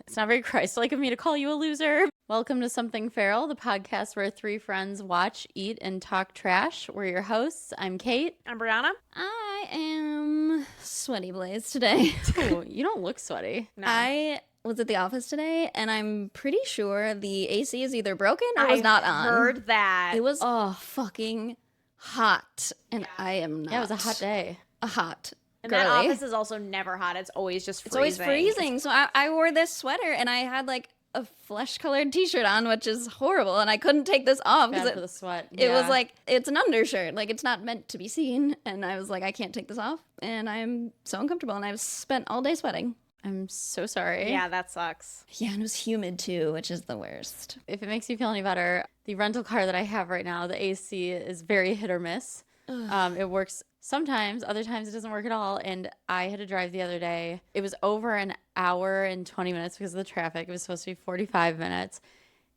It's not very Christ-like of me to call you a loser. Welcome to Something Feral, the podcast where three friends watch, eat, and talk trash. We're your hosts. I'm Kate. I'm Brianna. I am sweaty blaze today. Ooh, you don't look sweaty. No. I was at the office today, and I'm pretty sure the AC is either broken or was not on. I heard that. It was fucking hot, and I am not. Yeah, it was a hot day. A hot And girly. that office is also never hot. It's always just freezing. It's always freezing. So I wore this sweater, and I had like a flesh-colored t-shirt on, which is horrible, and I couldn't take this off Bad because for the sweat. it was like, it's an undershirt. Like, it's not meant to be seen. And I was like, I can't take this off. And I'm so uncomfortable. And I've spent all day sweating. I'm so sorry. Yeah, that sucks. Yeah, and it was humid too, which is the worst. If it makes you feel any better, the rental car that I have right now, the AC is very hit or miss. It works sometimes, other times it doesn't work at all. And I had to drive the other day. It was over an hour and 20 minutes because of the traffic. It was supposed to be 45 minutes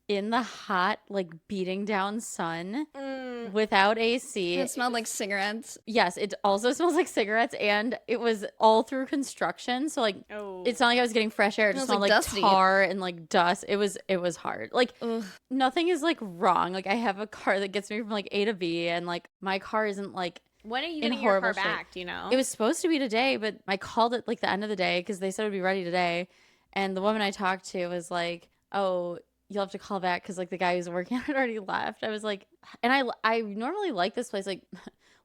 in the hot, like beating down sun without AC. It smelled like cigarettes. Yes, it also smells like cigarettes, and it was all through construction. So like, it's not like I was getting fresh air. It just smelled like dusty. tar and like dust. It was hard. Like, Ugh. nothing is like wrong. Like, I have a car that gets me from like A to B, and like my car isn't like When are you in getting your car horrible shape. back? Do you know? It was supposed to be today, but I called it like the end of the day because they said it would be ready today. And the woman I talked to was like, "Oh, you'll have to call back because like the guy who's working on it already left." I was like, and I normally like this place. Like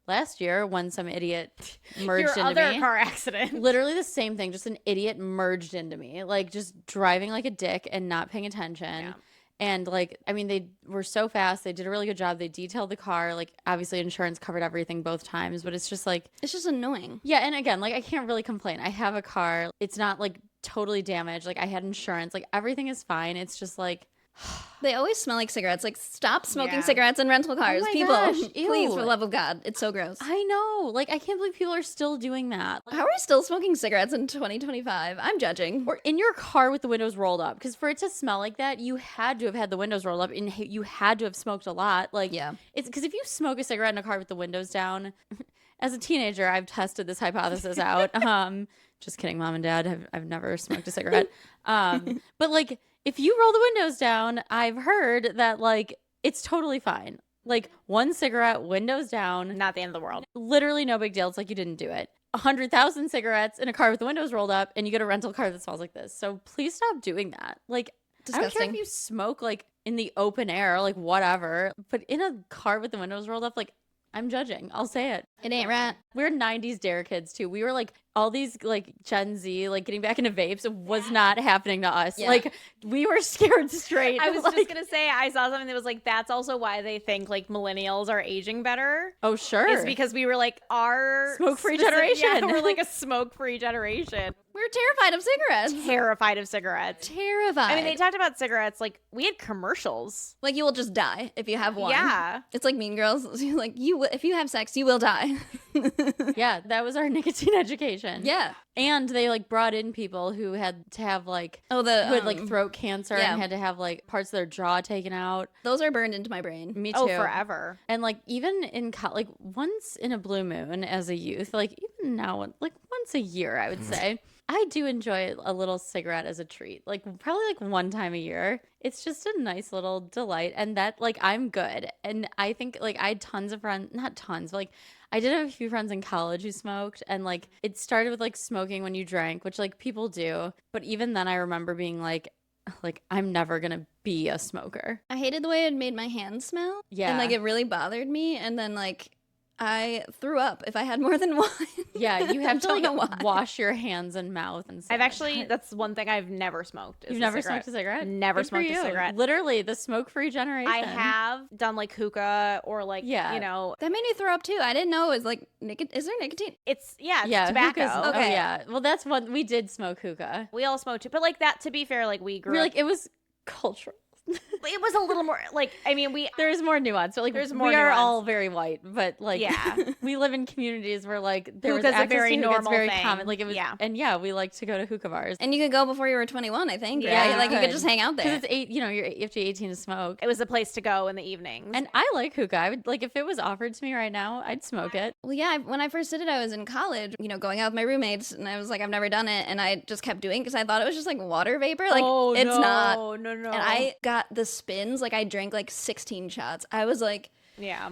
last year when some idiot merged your into other me. car accident. Literally the same thing. Just an idiot merged into me, like just driving like a dick and not paying attention. Yeah. And like, I mean, they were so fast. They did a really good job. They detailed the car. Like, obviously, insurance covered everything both times, but it's just like, It's just annoying. yeah. And again, like, I can't really complain. I have a car. It's not like totally damaged. Like, I had insurance. Like, everything is fine. It's just like, They always smell like cigarettes. Like, stop smoking Yeah. cigarettes in rental cars. my People, gosh, please, ew. for the love of God. It's so gross. I know. Like, I can't believe people are still doing that. Like, How are we still smoking cigarettes in 2025? I'm judging. or in your car with the windows rolled up. Because for it to smell like that, you had to have had the windows rolled up and you had to have smoked a lot. Like, Yeah. it's because if you smoke a cigarette in a car with the windows down, as a teenager, I've tested this hypothesis out. Just kidding, mom and dad. I've never smoked a cigarette. But like, if you roll the windows down, I've heard that like it's totally fine. Like one cigarette, windows down, Not the end of the world. literally no big deal. It's like you didn't do it. 100,000 cigarettes in a car with the windows rolled up, and you get a rental car that smells like this. So please stop doing that. Like, I don't care Disgusting. if you smoke like in the open air, like whatever, but in a car with the windows rolled up, like I'm judging. I'll say it. It ain't right. We're 90s dare kids too. We were like all these like Gen Z, like getting back into vapes was not happening to us. Yeah. Like we were scared straight. I was like, just going to say, I saw something that was like, that's also why they think like millennials are aging better. oh sure. It's because we were like, our Smoke-free specific- Yeah, generation. we're like a smoke-free generation. We're terrified of cigarettes. Terrified of cigarettes. Terrified. I mean, they talked about cigarettes. Like, we had commercials. like, you will just die if you have one. Yeah. It's like Mean Girls. Like, if you have sex, you will die. yeah, that was our nicotine education. Yeah. And they like brought in people who had to have like Oh, who had like throat cancer yeah. and had to have like parts of their jaw taken out. those are burned into my brain. Me too. Oh, forever. And like even in like once in a blue moon as a youth, like even now, like once a year, I would say, I do enjoy a little cigarette as a treat. Like probably like one time a year. It's just a nice little delight, and that like I'm good. And I think like I had tons of friends, not tons, but like I did have a few friends in college who smoked, and like it started with like smoking when you drank, which like people do. But even then, I remember being like I'm never gonna be a smoker. I hated the way it made my hands smell. Yeah. And like it really bothered me. And then like I threw up if I had more than one. Yeah, you have to Don't know why. like wash your hands and mouth and stuff. I've actually, that's one thing I've never smoked. is You've a never cigarette. smoked a cigarette? Never Good for smoked a you. cigarette. Literally the smoke-free generation. I have done like hookah or like, Yeah. you know, That made me throw up too. I didn't know it was like is there nicotine? it's Yeah, tobacco. hookah's- Oh Okay. yeah. Well, that's what we did smoke hookah. We all smoked too. But like that, to be fair, like we grew We're up. like it was cultural. It was a little more like, I mean, There's more nuance. So, like, There's more we are nuance. all very white, but like, Yeah. we live in communities where like there was Hookah's a access very to hookah. It's normal very thing. common. Like it was, Yeah. and we like to go to hookah bars. And you could go before you were 21, I think. Yeah, Right? Like you could just hang out there. Because it's 8. You have to be 18 to smoke. it was a place to go in the evenings. And I like hookah. I would like if it was offered to me right now, I'd smoke it. Well, yeah, when I first did it, I was in college, going out with my roommates, and I was like, I've never done it, and I just kept doing it because I thought it was just like water vapor. Like, it's not. No. And I got the spins, like I drank like 16 shots. I was like, yeah.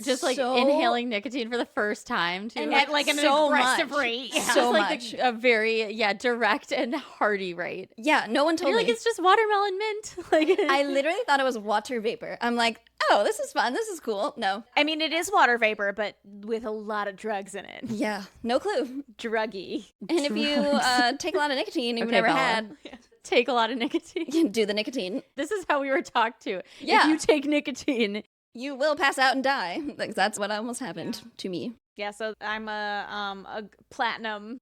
Just like so- inhaling nicotine for the first time too. And At like an so aggressive much. rate. Yeah. So Just like much. a very direct and hearty rate. Yeah, no one And told you're me. like, it's just watermelon mint. Like I literally thought it was water vapor. I'm like, oh, this is fun. This is cool. No. I mean, it is water vapor, but with a lot of drugs in it. Yeah, no clue. Druggy. And if you take a lot of nicotine you've Okay, never Bella. had, take a lot of nicotine. you do the nicotine. This is how we were talked to. Yeah. If you take nicotine, You will pass out and die. Like, that's what almost happened to me. Yeah, so I'm a platinum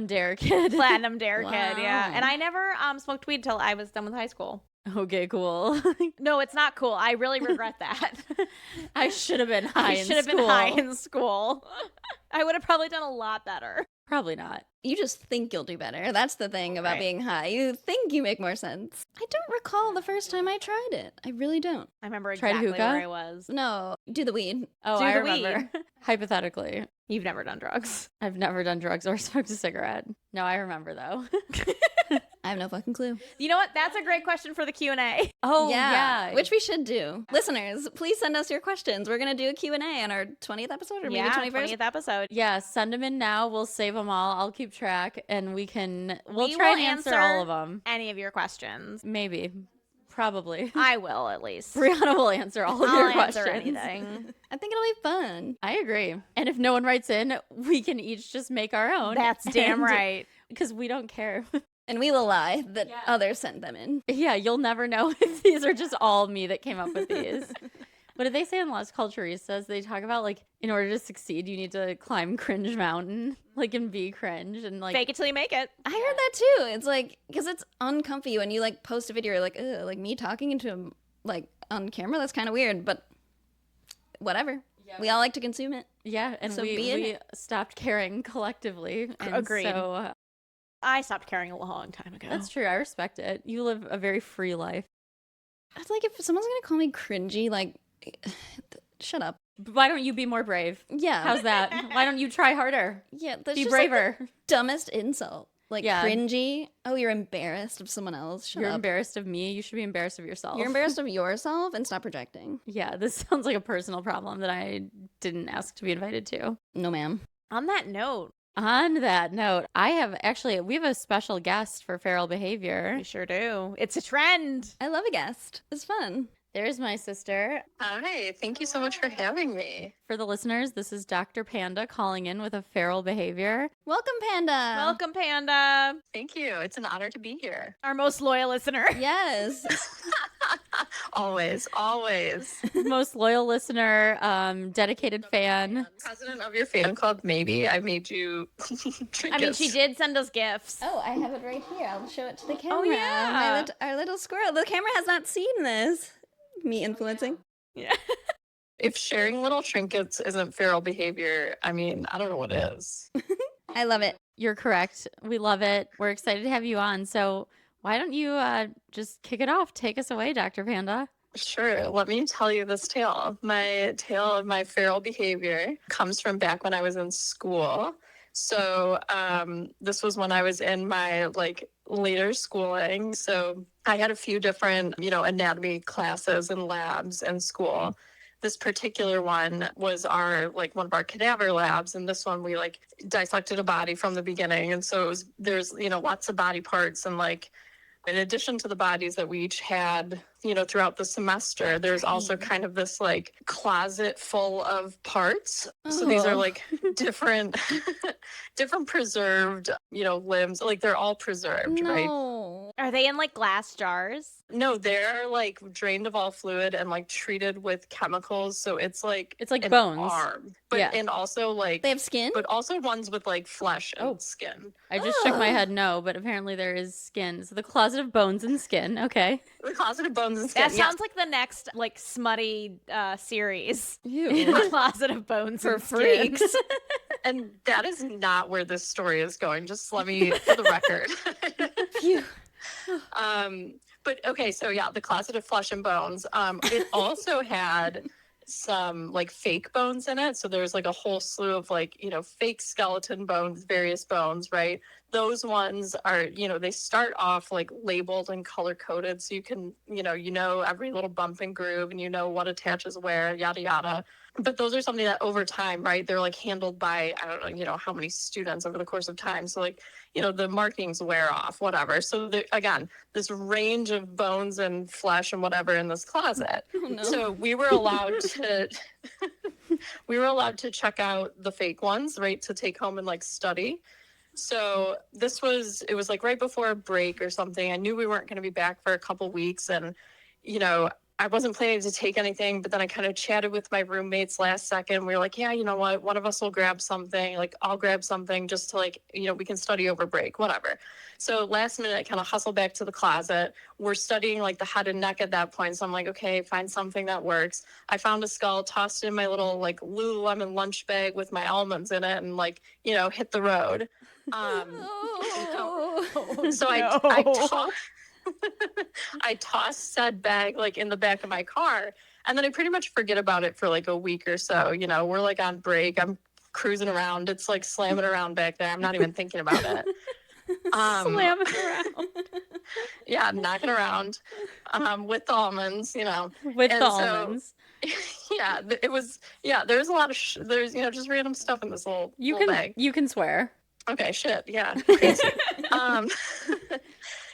dare kid. dare kid, yeah. Wow. And I never smoked weed till I was done with high school. Okay, cool. No, it's not cool. I really regret that. I should have been high I in should have been school. high in school. I would have probably done a lot better. Probably not. You just think you'll do better. That's the thing about Right. being high. You think you make more sense. I don't recall the first time I tried it. I really don't. I remember Tried exactly hookah? where I was. No, do the weed. Oh, Do I the remember. Hypothetically, You've never done drugs. I've never done drugs or smoked a cigarette. No, I remember though. I have no fucking clue. You know what? That's a great question for the Q&A. Oh yeah. Which we should do. Listeners, please send us your questions. We're going to do a Q&A on our 20th episode or maybe Yeah, 21st. 20th episode. Yeah, send them in now. We'll save them all. I'll keep track, and we'll We try will and answer answer all of them. Any of your questions. Maybe, probably. I will, at least. Brianna will answer all of I'll your answer questions. anything. I think it'll be fun. I agree. And if no one writes in, we can each just make our own. That's damn right. Because we don't care. And we will lie that Yeah. others sent them in. Yeah, you'll never know if these are just all me that came up with these. What did they say in Las Culturistas? They talk about, like, in order to succeed, you need to climb Cringe Mountain, like, and be cringe. And, like, Fake it till you make it. I heard that too. It's like, because it's uncomfy when you like post a video, you're like, ugh, like me talking into him, like on camera, that's kind of weird, but whatever. Yeah. We all like to consume it. yeah, and So be in we it. stopped caring collectively. And Agreed. So I stopped caring a long time ago. that's true. I respect it. You live a very free life. It's like if someone's gonna call me cringy, like, shut up. But why don't you be more brave? Yeah. How's that? Why don't you try harder? Yeah, that's Be just like braver. the dumbest insult. Like Yeah. cringy. Oh, you're embarrassed of someone else. Shut You're up. embarrassed of me. You should be embarrassed of yourself. You're embarrassed of yourself and stop projecting. Yeah, this sounds like a personal problem that I didn't ask to be invited to. No, ma'am. On that note, On that note, we have a special guest for Feral Behavior. we sure do. It's a trend. I love a guest. It's fun. There's my sister. Hi, thank you so much for having me. For the listeners, this is Dr. Panda calling in with a Feral Behavior. Welcome, Panda. Welcome, Panda. Thank you. It's an honor to be here. Our most loyal listener. Yes. Always, always. Most loyal listener, dedicated fan. President of your fan club, maybe. I made you I mean, she did send us gifts. Oh, I have it right here. I'll show it to the camera. Oh, yeah. Our little squirrel. The camera has not seen this. Me influencing. Yeah. If sharing little trinkets isn't feral behavior, I mean, I don't know what is. I love it. You're correct. We love it. We're excited to have you on. So why don't you just kick it off? Take us away, Dr. Panda. Sure. Let me tell you this tale. My tale of my feral behavior comes from back when I was in school. So this was when I was in my later schooling. So I had a few different, anatomy classes and labs in school. This particular one was one of our cadaver labs. And this one we dissected a body from the beginning. And so there's lots of body parts and in addition to the bodies that we each had, throughout the semester, there's also kind of this closet full of parts. So these are different, different preserved, limbs. They're all preserved, right? No. Are they in like glass jars? No, they're like drained of all fluid and like treated with chemicals. So it's like an bones. arm, but Yeah. and also like They have skin? but also ones with like flesh and skin. I just shook my head no, but apparently there is skin. So the closet of bones and skin. Okay. The closet of bones and skin. That sounds like the next like smutty series. Ew. The Closet of Bones For and Skin. freaks. And that is not where this story is going. Just let me, for the record. Phew. But okay, so yeah, the closet of flesh and bones. It also had some like fake bones in it. So there's like a whole slew of like, you know, fake skeleton bones, various bones, right? Those ones are, you know, they start off like labeled and color coded. So you know, every little bump and groove and you know what attaches where, yada, yada. But those are something that over time, right, they're like handled by, I don't know, you know, how many students over the course of time. So like, you know, the markings wear off, whatever. So again, this range of bones and flesh and whatever in this closet. Oh, no. So we were allowed to, check out the fake ones, right, to take home and like study. So it was like right before a break or something. I knew we weren't going to be back for a couple weeks and, you know, I wasn't planning to take anything, but then I kind of chatted with my roommates last second. We were like, yeah, you know what? One of us will grab something. Like, I'll grab something just to like, you know, we can study over break, whatever. So last minute, I kind of hustle back to the closet. We're studying like the head and neck at that point. So I'm like, okay, find something that works. I found a skull, tossed it in my little like Lululemon lunch bag with my almonds in it and like, you know, hit the road. I tossed said bag like in the back of my car and then I pretty much forget about it for like a week or so. You know, we're like on break. I'm cruising around. It's like slamming around back there. I'm not even thinking about it. Slamming around. Yeah, I'm knocking around with the almonds, you know. With the almonds. Yeah, it was, yeah, there's a lot of, there's, you know, just random stuff in this little bag. You can swear. Okay, shit, yeah. Crazy.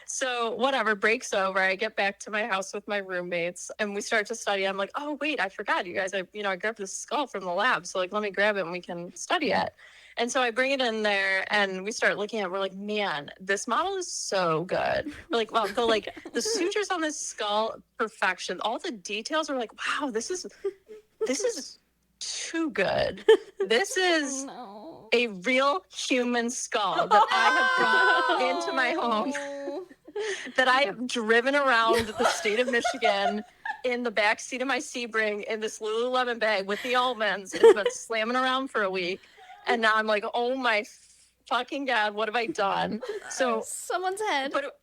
So whatever, breaks over. I get back to my house with my roommates and we start to study. I'm like, oh, wait, I forgot you guys. I grabbed this skull from the lab. So like, let me grab it and we can study it. And so I bring it in there and we start looking at it. We're like, man, this model is so good. We're like, wow, the sutures on this skull, perfection. All the details are like, wow, this is too good. This is a real human skull that I have brought into my home. That I have driven around the state of Michigan in the back seat of my Sebring in this Lululemon bag with the almonds. It's been slamming around for a week. And now I'm like, oh my fucking God, what have I done? So someone's head. But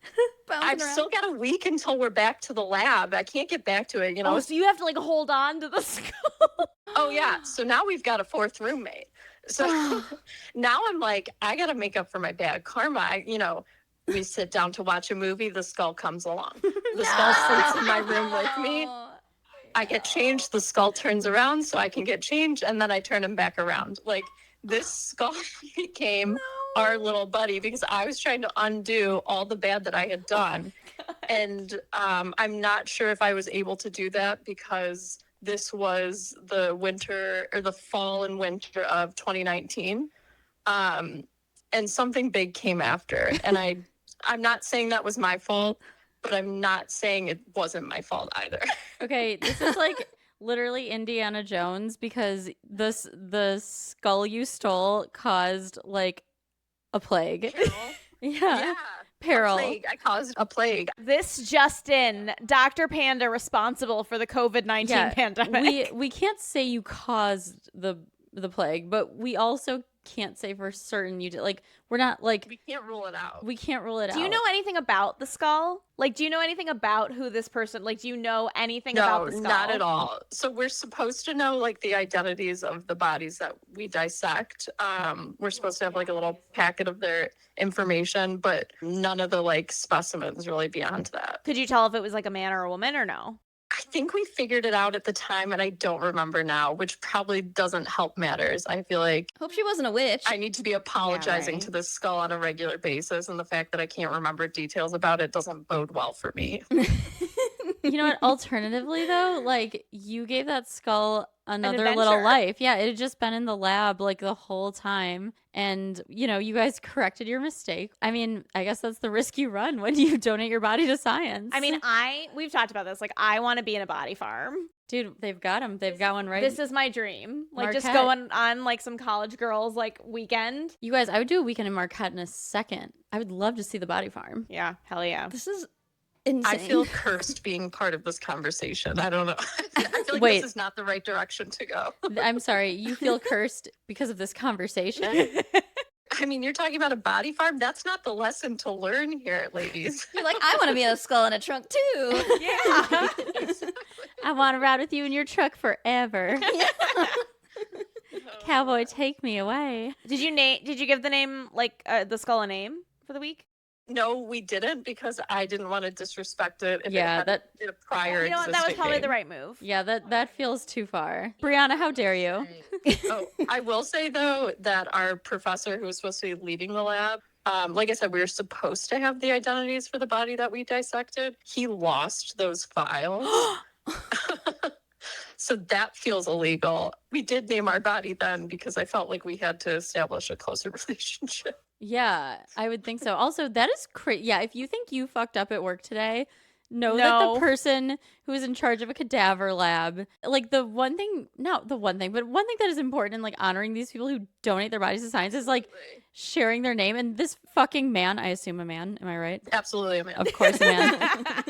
I've still got a week until we're back to the lab. I can't get back to it, you know? Oh, so you have to like hold on to the skull. Oh yeah. So now we've got a fourth roommate. So now I'm like, I got to make up for my bad karma. We sit down to watch a movie, the skull comes along. The skull sleeps in my room with me. I get changed, the skull turns around so I can get changed, and then I turn him back around. Like, this skull became our little buddy because I was trying to undo all the bad that I had done. And I'm not sure if I was able to do that because this was the fall and winter of 2019. And something big came after. And I'm not saying that was my fault, but I'm not saying it wasn't my fault either. Okay, this is like literally Indiana Jones because the skull you stole caused like a plague. Yeah. Peril. I caused a plague. This just in, Dr. Panda responsible for the COVID-19 pandemic. We can't say you caused the plague, but we also can't say for certain you did. Like, we're not like, we can't rule it out. Do you know anything about the skull? Like, do you know anything about who this person, like, do you know anything about the skull? No, not at all. So we're supposed to know like the identities of the bodies that we dissect. We're supposed to have like a little packet of their information, but none of the like specimens really beyond that. Could you tell if it was like a man or a woman or no? I think we figured it out at the time and I don't remember now, which probably doesn't help matters. I feel like hope she wasn't a witch. I need to be apologizing to this skull on a regular basis, and the fact that I can't remember details about it doesn't bode well for me. You know what? Alternatively, though, like you gave that skull another little adventure. life. Yeah, it had just been in the lab like the whole time. And, you know, you guys corrected your mistake. I mean, I guess that's the risk you run when you donate your body to science. I mean, we've talked about this. Like, I want to be in a body farm. dude, they've got them. They've got one right. This is my dream. Like, just Marquette. going on like some college girls like weekend. You guys, I would do a weekend in Marquette in a second. I would love to see the body farm. Yeah, hell yeah. This is insane. I feel cursed being part of this conversation. I don't know. I feel like Wait. this is not the right direction to go. I'm sorry, you feel cursed because of this conversation? I mean, you're talking about a body farm. That's not the lesson to learn here, ladies. You're like, I want to be a skull in a trunk too. Yeah. I want to ride with you in your truck forever. Cowboy, take me away. Did you give the name like the skull a name for the week? No, we didn't because I didn't want to disrespect it. If Yeah, it had that- a prior You know what? That was existing probably name. the right move. Yeah, that feels too far. Brianna, how dare you? Oh, I will say though that our professor who was supposed to be leading the lab, like I said, we were supposed to have the identities for the body that we dissected. He lost those files. So that feels illegal. We did name our body then because I felt like we had to establish a closer relationship. Yeah, I would think so. Also, that is crazy. Yeah, if you think you fucked up at work today, know that No. the person who is in charge of a cadaver lab, like but one thing that is important in like honoring these people who donate their bodies to science is like sharing their name. And this fucking man, I assume a man, am I right? Absolutely, a man. Of course, a man.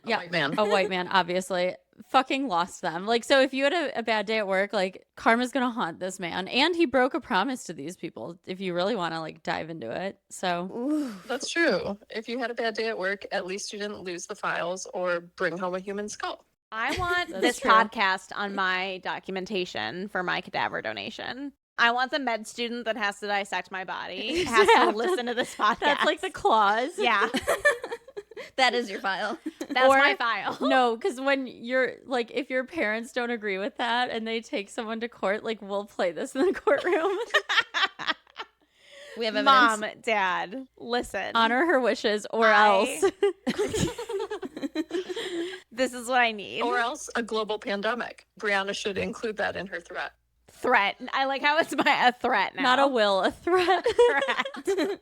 Yeah, White man. a white man, obviously. Fucking lost them. Like, so if you had a bad day at work, like, karma's gonna haunt this man. And he broke a promise to these people, if you really want to, like, dive into it. So, That's true. If you had a bad day at work, at least you didn't lose the files or bring home a human skull. I want That's this true. podcast on my documentation for my cadaver donation. I want the med student that has to dissect my body has to listen to this podcast. that's like the clause. yeah, That is your file. that's Or- my file. No, because when you're, like, if your parents don't agree with that and they take someone to court, like, we'll play this in the courtroom. We have evidence. Mom, Dad, listen. Honor her wishes or I- else. This is what I need. Or else a global pandemic. Brianna should include that in her threat. Threat. I like how it's a threat now. Not a will, a threat. threat.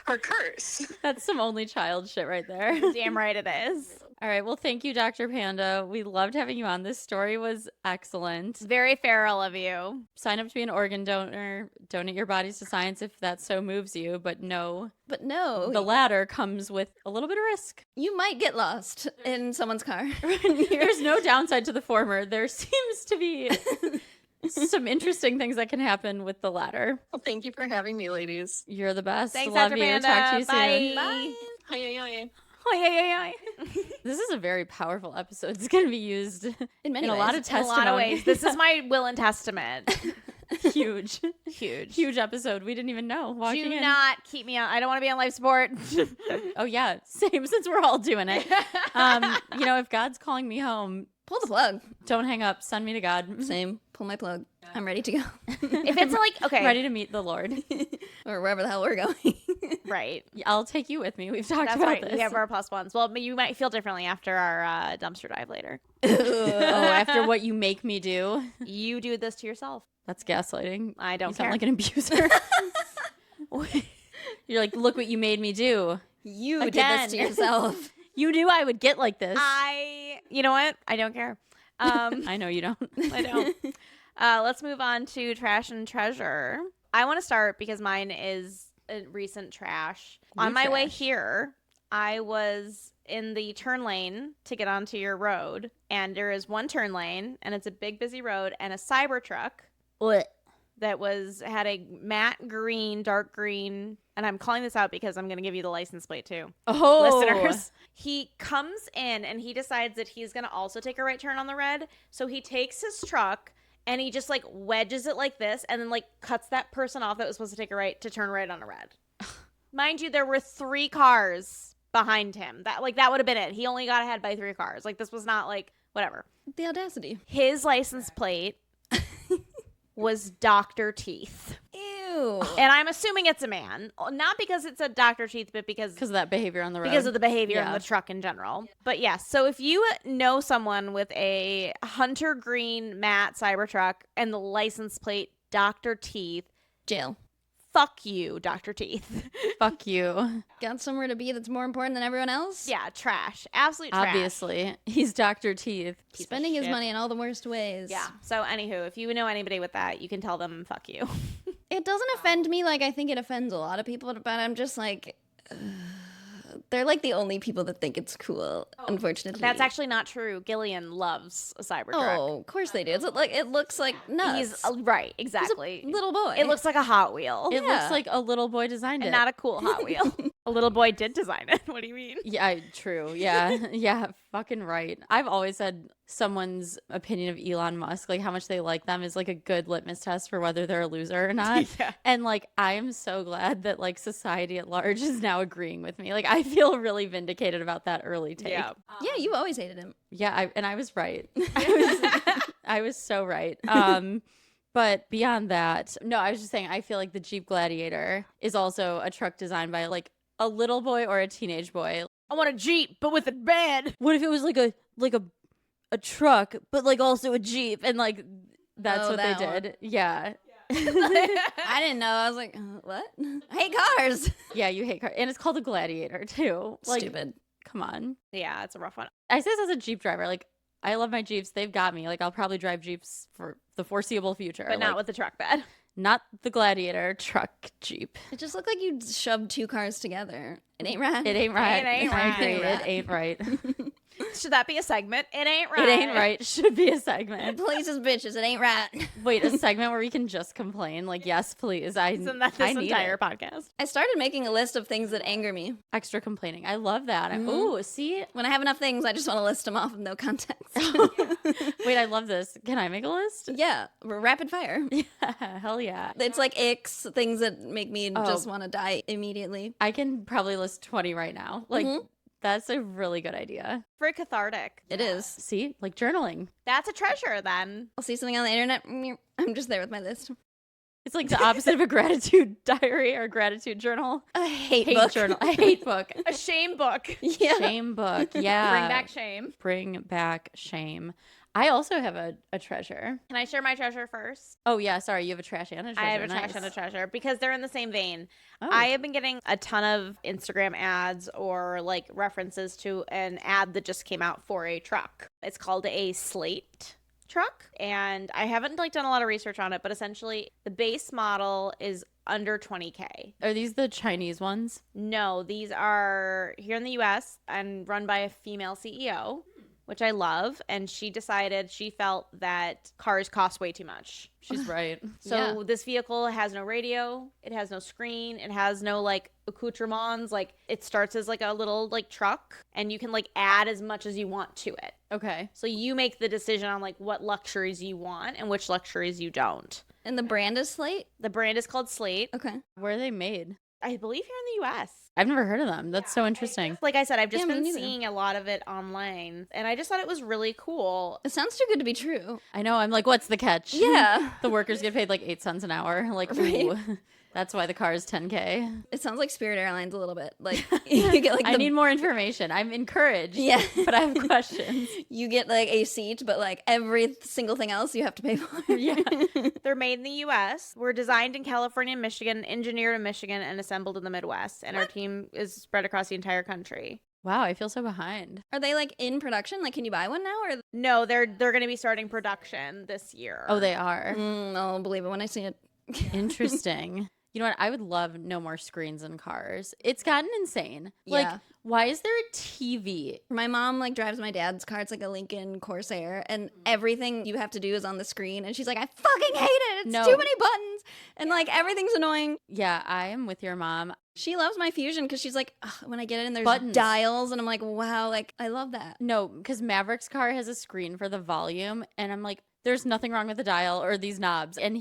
Her curse. That's some only child shit right there. Damn right it is. All right. Well, thank you, Dr. Panda. We loved having you on. This story was excellent. Very feral of you. Sign up to be an organ donor. Donate your bodies to science if that so moves you. But no, But no, the latter comes with a little bit of risk. you might get lost in someone's car. There's no downside to the former. There seems to be some interesting things that can happen with the latter. Well, thank you for having me, ladies. You're the best. Thanks, Love Dr. you. Panda. Talk to you Bye. soon. Bye. Hi, hi, Oh, yeah. This is a very powerful episode. It's going to be used In many in a ways. lot of In a testimony. lot of ways. This is my will and testament. Huge. Huge episode. We didn't even know walking Do in. not keep me on. I don't want to be on life support. Oh yeah, same since we're all doing it. You know, if God's calling me home, Pull the plug. don't hang up. Send me to God. Same. Pull my plug. I'm ready to go. If it's like, okay. Ready to meet the Lord. Or wherever the hell we're going. Right. I'll take you with me. We've talked That's about right. this. We have our plus ones. Well, you might feel differently after our dumpster dive later. Oh, after what you make me do. You do this to yourself. That's gaslighting. I don't You care. sound like an abuser. You're like, look what you made me do. You did Again. this to yourself. You knew I would get like this. You know what? I don't care. I know you don't. I don't. Let's move on to trash and treasure. I want to start because mine is a recent trash. On my way trash. here, I was in the turn lane to get onto your road, and there is one turn lane, and it's a big busy road, and a Cybertruck What? that had a matte green, dark green, and I'm calling this out because I'm going to give you the license plate too. Oh, Listeners, he comes in and he decides that he's going to also take a right turn on the red. So he takes his truck and he just like wedges it like this and then like cuts that person off that was supposed to take a right to turn right on a red. Mind you, there were 3 cars behind him. That would have been it. He only got ahead by 3 cars. Like this was not like whatever. The audacity. His license plate was Dr. Teeth. Ew. Ew. And I'm assuming it's a man, not because it's a Dr. Teeth, but because of that behavior on the road. because of the behavior in Yeah. the truck in general. But yeah, so if you know someone with a hunter green matte Cybertruck and the license plate Dr. Teeth, Jail. fuck you, Dr. Teeth. Fuck you. Got somewhere to be that's more important than everyone else? Yeah, trash. Absolute trash. Obviously. He's Dr. Teeth. Piece of Spending his shit. money in all the worst ways. Yeah. So anywho, if you know anybody with that, you can tell them fuck you. It doesn't offend me like I think it offends a lot of people, but I'm just like, they're like the only people that think it's cool, unfortunately. That's actually not true. Gillian loves a Cybertruck. Oh, of course they do. It's like it looks like nuts. He's right, exactly. He's a little boy. It looks like a Hot Wheel. It Yeah. looks like a little boy designed and it. not a cool Hot Wheel. A little boy did design it. What do you mean? Yeah, true. Yeah. Yeah, fucking right. I've always said someone's opinion of Elon Musk, like how much they like them, is like a good litmus test for whether they're a loser or not. Yeah. And like, I am so glad that like society at large is now agreeing with me. Like, I feel really vindicated about that early take. Yeah. Yeah, you always hated him. Yeah, I was right. I was so right. But beyond that, no, I was just saying I feel like the Jeep Gladiator is also a truck designed by like a little boy or a teenage boy. I want a Jeep, but with a bed. What if it was like a truck, but like also a Jeep, and like that's Oh, what they that one. did. Yeah. I didn't know. I was like, what? I hate cars. Yeah, you hate cars. And it's called a Gladiator too. Like, Stupid. come on. Yeah, it's a rough one. I say this as a Jeep driver. Like, I love my Jeeps. They've got me. Like, I'll probably drive Jeeps for the foreseeable future. But not Like, with the truck bed. not the Gladiator truck Jeep. It just looked like you shoved two cars together. It ain't right. It ain't right. It ain't I right. agree. It ain't right. Should that be a segment? It ain't right. It ain't right. Should be a segment. Places, bitches. It ain't right. Wait, a segment where we can just complain? Like, yes, please. Isn't that I this need entire it. podcast? I started making a list of things that anger me. Extra complaining. I love that. Mm-hmm. Ooh, see? When I have enough things, I just want to list them off with no context. Wait, I love this. Can I make a list? Yeah, rapid fire. Yeah, hell yeah. It's like icks, things that make me Oh. just want to die immediately. I can probably list 20 right now. Like, Mm-hmm. that's a really good idea. Very cathartic. It is. See? Like journaling. That's a treasure then. I'll see something on the internet. I'm just there with my list. It's like the opposite of a gratitude diary or a gratitude journal. A hate Hate book. journal. A hate book. A shame book. Yeah. Shame book. Yeah. Bring back shame. Bring back shame. I also have a treasure. Can I share my treasure first? Oh, yeah. Sorry. You have a trash and a treasure. I have a trash Nice. and a treasure because they're in the same vein. Oh. I have been getting a ton of Instagram ads or like references to an ad that just came out for a truck. It's called a Slate truck, and I haven't like done a lot of research on it, but essentially the base model is under 20K. Are these the Chinese ones? No, these are here in the US and run by a female CEO, which I love, and she decided she felt that cars cost way too much. She's right. So Yeah. this vehicle has no radio, it has no screen, it has no like accoutrements. Like it starts as like a little like truck, and you can like add as much as you want to it. Okay. So you make the decision on like what luxuries you want and which luxuries you don't. And the brand is Slate? The brand is called Slate. Okay. Oh. Where are they made? I believe here in the US. I've never heard of them. That's so interesting. Like I said, I've just Yeah, me been neither. seeing a lot of it online, and I just thought it was really cool. It sounds too good to be true. I know. I'm like, what's the catch? Yeah. The workers get paid like 8 cents an hour. Like, Right. ooh, that's why the car is 10K. It sounds like Spirit Airlines a little bit. Like you get like I the, need more information. I'm encouraged. Yeah. But I have questions. you get like a seat, but like every single thing else you have to pay for. Yeah. They're made in the U.S. We're designed in California and Michigan, engineered in Michigan, and assembled in the Midwest. And our team is spread across the entire country. Wow, I feel so behind. Are they like in production? Like, can you buy one now? Or No, they're going to be starting production this year. Oh, they are. I'll believe it when I see it. Interesting. You know what? I would love no more screens in cars. It's gotten insane. Like, Yeah. why is there a TV? My mom like drives my dad's car. It's like a Lincoln Corsair, and everything you have to do is on the screen. And she's like, I fucking hate it. It's No. too many buttons, and like everything's annoying. Yeah, I am with your mom. She loves my Fusion because she's like, "Ugh, when I get in, there's Buttons. dials, and I'm like, wow, like I love that. No, because Maverick's car has a screen for the volume, and I'm like, there's nothing wrong with the dial or these knobs. And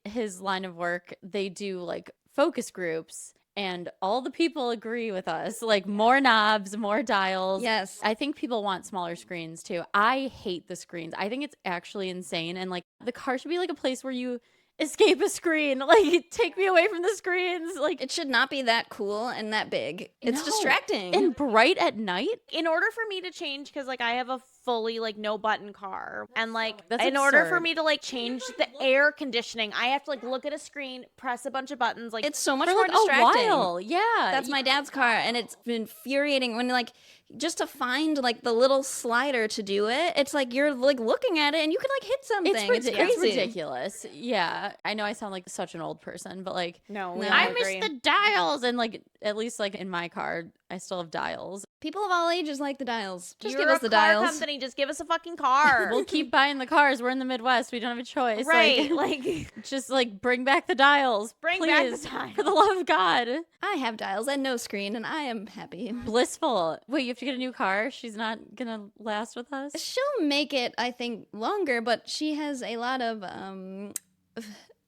his line of work, they do like focus groups, and all the people agree with us. Like more knobs, more dials. Yes. I think people want smaller screens too. I hate the screens. I think it's actually insane. And like the car should be like a place where you escape a screen. Like, take me away from the screens. Like, It should not be that cool and that big. It's no. distracting. And bright at night. In order for me to change, because like I have a fully like no button car, and like That's in order for absurd. me to like change the air conditioning, I have to like look at a screen, press a bunch of buttons. Like It's so much For more like distracting. a while. Yeah. That's my dad's car, and it's infuriating when like just to find like the little slider to do it. It's like you're like looking at it and you can like hit something. It's crazy. ridiculous. Yeah. I know I sound like such an old person, but like, no, No. I agree. miss the dials. And like, at least like in my car, I still have dials. People of all ages like the dials. Just You're give us a the car dials. company. Just give us a fucking car. We'll keep buying the cars. We're in the Midwest. We don't have a choice. right. Like, Like just like bring back the dials. Bring please, back the dials. For the love of God. I have dials and no screen, and I am happy. Blissful. Wait, you have to get a new car? She's not gonna last with us? She'll make it, I think, longer, but she has a lot of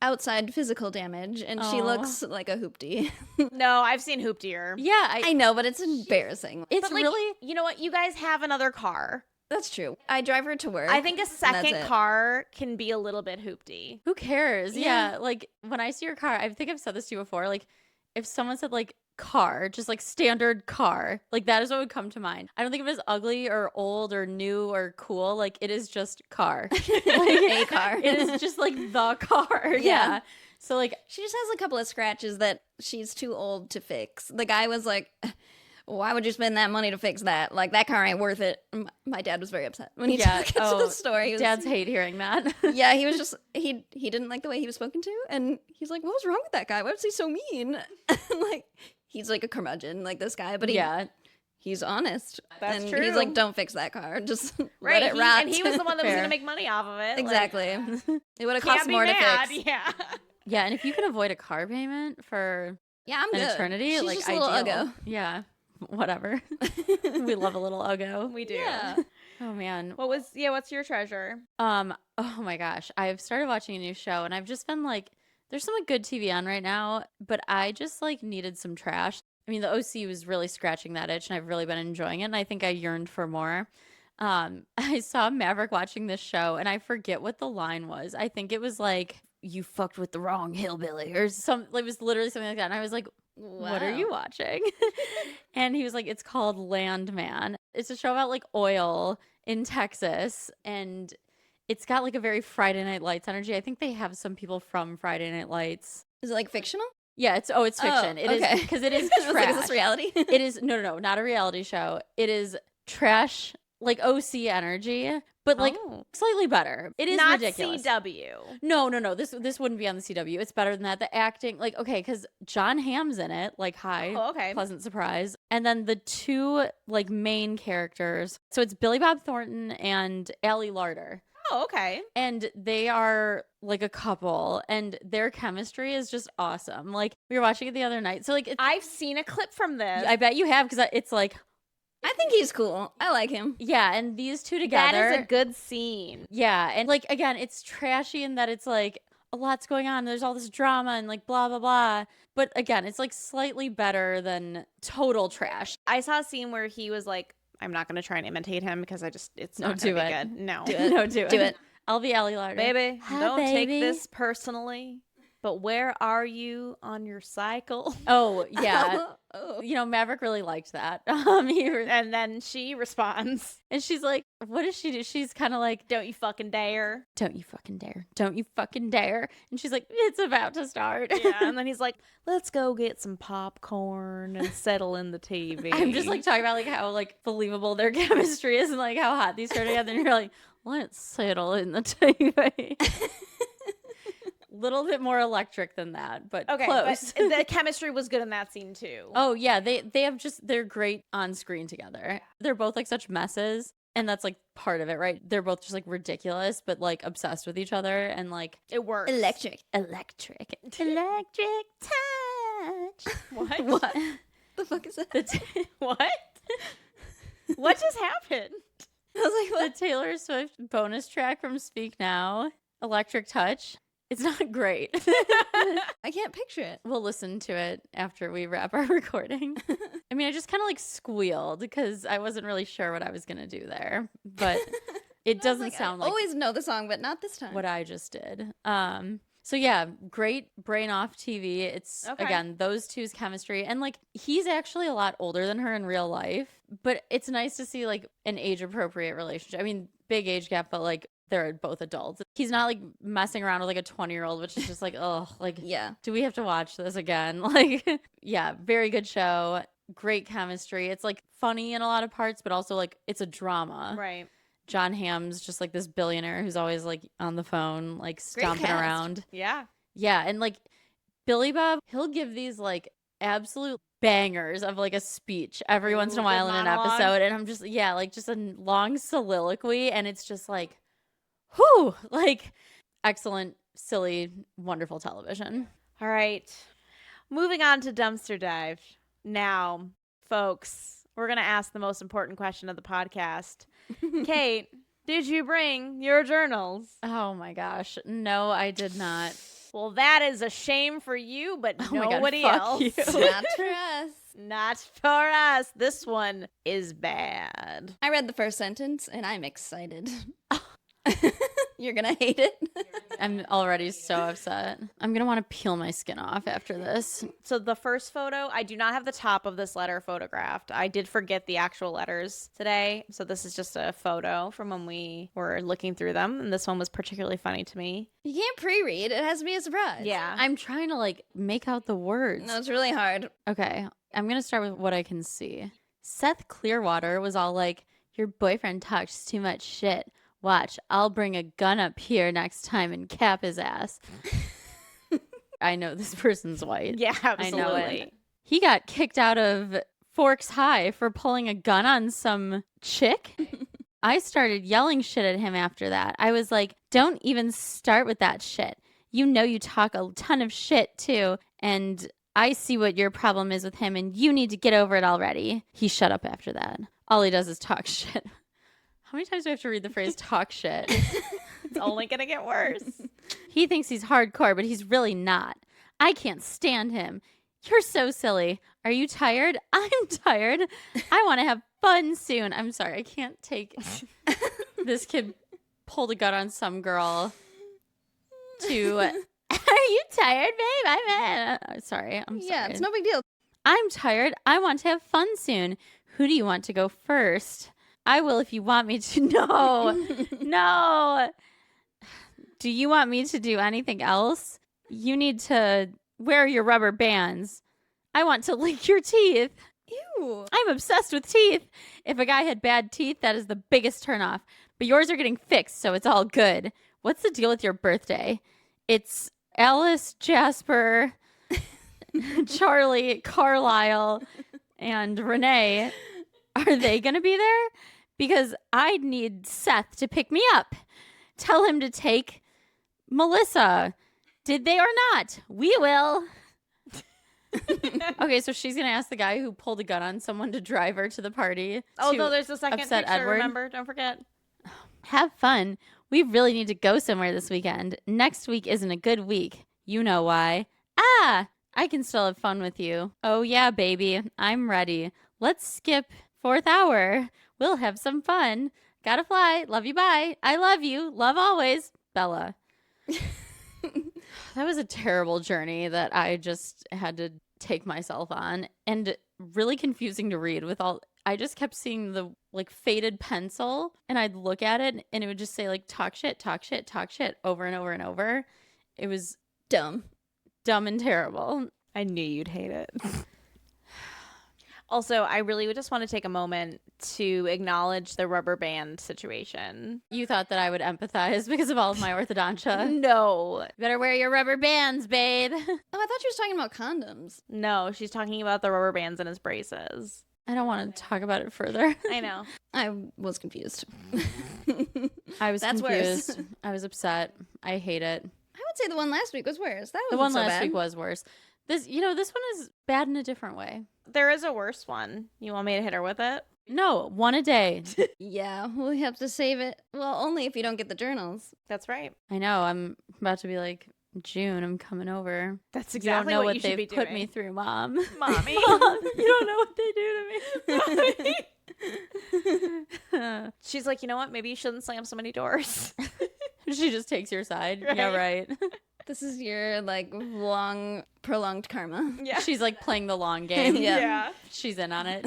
outside physical damage, and she Aw. looks like a hoopty. no, I've seen Hooptier. Yeah, I know, but it's embarrassing. it's But like, really you know what? You guys have another car. That's true. I drive her to work. I think a second it. car can be a little bit hoopty. who cares? Yeah. Yeah, like when I see your car, I think I've said this to you before. Like, if someone said like car, just like standard car, like that is what would come to mind. I don't think of it as ugly or old or new or cool. Like it is just car. A car. It is just like the car. Yeah. Yeah. So like She just has a couple of scratches that she's too old to fix. The guy was like, why would you spend that money to fix that? Like, that car ain't worth it. My dad was very upset when he Yeah, took us to the store. He was, dads hate hearing that. yeah, he was just, he didn't like the way he was spoken to. And he's like, what was wrong with that guy? Why was he so mean? Like, he's like a curmudgeon, like this guy. But Yeah. he's honest. That's and true. He's like, don't fix that car. Just Right. let it rot. And he was the one that was Fair. going to make money off of it. Exactly. It would have Like, cost can't be more to mad. fix. Yeah. Yeah, and if you can avoid a car payment for Yeah, I'm an good. eternity, She's like just a little ideal. uggo. Yeah. Whatever. We love a little uggo. We do. Yeah. Oh man. What's your treasure? Oh my gosh. I've started watching a new show and I've just been like, there's some good TV on right now, but I just like needed some trash. I mean, the OC was really scratching that itch and I've really been enjoying it and I think I yearned for more. I saw Maverick watching this show and I forget what the line was. I think it was like, you fucked with the wrong hillbilly or some, it was literally something like that. And I was like, what are you watching? And he was like, it's called Landman. It's a show about like oil in Texas and it's got like a very Friday Night Lights energy. I think they have some people from Friday Night Lights. Is it like fictional? Yeah, it's fiction. It is okay. because it is I was like, is this trash. reality? It is no, not a reality show. It is trash, like OC energy, but like slightly better. It is Not ridiculous. CW. No. This wouldn't be on the CW. It's better than that. The acting, like, okay, because John Hamm's in it. Like, hi, Oh, okay. pleasant surprise. And then the two like main characters. So it's Billy Bob Thornton and Allie Larder. Oh, okay. And they are like a couple, and their chemistry is just awesome. Like we were watching it the other night. So like, I've seen a clip from this. I bet you have because it's like, I think he's cool. I like him. yeah, and these two together. That is a good scene. Yeah, and like again, it's trashy in that it's like a lot's going on. There's all this drama and like blah blah blah. But again, it's like slightly better than total trash. I saw a scene where he was like, I'm not going to try and imitate him because it's not do going to be it. good. No. Do it. No, do it. Do it. I'll be Allie Larder. Baby, Hi, don't baby. take this personally, but where are you on your cycle? Oh yeah. Oh. You know, Maverick really liked that. And then she responds, And she's like, what does she do? She's kind of like, don't you fucking dare. don't you fucking dare. Don't you fucking dare. And she's like, it's about to start. Yeah. And then he's like, let's go get some popcorn and settle in the TV. I'm just like talking about like how like believable their chemistry is and like how hot these are together. And you're like, let's settle in the TV. Little bit more electric than that, but okay, close. but the chemistry was good in that scene too. Oh yeah, they have just, they're great on screen together. They're both like such messes. And that's like part of it, right? They're both just like ridiculous, but like obsessed with each other and like It works. Electric. electric touch. What? What? The fuck is that? What? What just happened? I was like, The what? Taylor Swift bonus track from Speak Now, Electric Touch. It's not great. I can't picture it. We'll listen to it after we wrap our recording. I mean, I just kind of like squealed because I wasn't really sure what I was going to do there, but it doesn't sound I like always know the song, but not this time. what I just did. So yeah, great brain off TV. It's Okay. again, those two's chemistry. And like he's actually a lot older than her in real life, but it's nice to see like an age appropriate relationship. I mean, big age gap, but like they're both adults. He's not like messing around with like a 20-year-old, which is just like, oh, like Yeah. do we have to watch this again? Like, yeah, very good show. Great chemistry. It's like funny in a lot of parts, but also like it's a drama. Right. John Hamm's just like this billionaire who's always like on the phone, like stomping cast. around. Yeah. Yeah. And like Billy Bob, he'll give these like absolute bangers of like a speech every once in a Ooh, while good in an monologue. episode. And I'm just, yeah, like just a long soliloquy. And it's just like, whew, like excellent, silly, wonderful television. All right. Moving on to Dumpster Dive. Now, folks, we're going to ask the most important question of the podcast. Kate, did you bring your journals? Oh my gosh. No, I did not. Well, that is a shame for you, but Oh my God, nobody fuck else. you. Not for us. Not for us. This one is bad. I read the first sentence and I'm excited. You're gonna hate it. I'm already so upset. I'm going to want to peel my skin off after this. So the first photo, I do not have the top of this letter photographed. I did forget the actual letters today. So this is just a photo from when we were looking through them. And this one was particularly funny to me. You can't pre-read. It has to be a surprise. Yeah. I'm trying to like make out the words. No, it's really hard. Okay, I'm going to start with what I can see. Seth Clearwater was all like, your boyfriend talks too much shit. Watch, I'll bring a gun up here next time and cap his ass. I know this person's white. Yeah, I know absolutely. it. He got kicked out of Forks High for pulling a gun on some chick. I started yelling shit at him after that. I was like, don't even start with that shit. You know you talk a ton of shit too, and I see what your problem is with him, and you need to get over it already. He shut up after that. All he does is talk shit. How many times do I have to read the phrase talk shit? It's only going to get worse. He thinks he's hardcore, but he's really not. I can't stand him. You're so silly. Are you tired? I'm tired. I want to have fun soon. I'm sorry. I can't take this kid pulled a gun on some girl to, are you tired, babe? I'm sorry. I'm sorry. Yeah, it's no big deal. I'm tired. I want to have fun soon. Who do you want to go first? I will if you want me to. No. No. Do you want me to do anything else? You need to wear your rubber bands. I want to lick your teeth. Ew. I'm obsessed with teeth. If a guy had bad teeth, that is the biggest turnoff. But yours are getting fixed, so it's all good. What's the deal with your birthday? It's Alice, Jasper, Charlie, Carlisle, and Renee. Are they going to be there? Because I need Seth to pick me up. Tell him to take Melissa. Did they or not? We will. Okay, so she's going to ask the guy who pulled a gun on someone to drive her to the party. Oh, to no, there's a second upset picture, Edward. remember? Don't forget. Have fun. We really need to go somewhere this weekend. Next week isn't a good week. You know why. Ah, I can still have fun with you. Oh, yeah, baby. I'm ready. Let's skip 4th hour. We'll have some fun. Gotta fly. Love you. Bye. I love you. Love always. Bella. That was a terrible journey that I just had to take myself on, and really confusing to read with all. I just kept seeing the like faded pencil, and I'd look at it and it would just say like talk shit, talk shit, talk shit over and over and over. It was Dumb. dumb and terrible. I knew you'd hate it. Also, I really would just want to take a moment to acknowledge the rubber band situation. You thought that I would empathize because of all of my orthodontia. No. Better wear your rubber bands, babe. Oh, I thought you was talking about condoms. No, she's talking about the rubber bands in his braces. I don't want to talk about it further. I know. I was confused. I was That's worse. confused. I was upset. I hate it. I would say the one last week was worse. That The was one so last bad. week was worse. This one is bad in a different way. There is a worse one. You want me to hit her with it? No, one a day. Yeah, we'll have to save it. Well, only if you don't get the journals. That's right. I know. I'm about to be like, June, I'm coming over. That's You exactly don't know what what you should they've be put doing. me through, Mom. Mommy. Mom, you don't know what they do to me. She's like, you know what? Maybe you shouldn't slam so many doors. She just takes your side. Yeah, right. This is your like long prolonged karma. Yeah. She's like playing the long game. Yeah. She's in on it.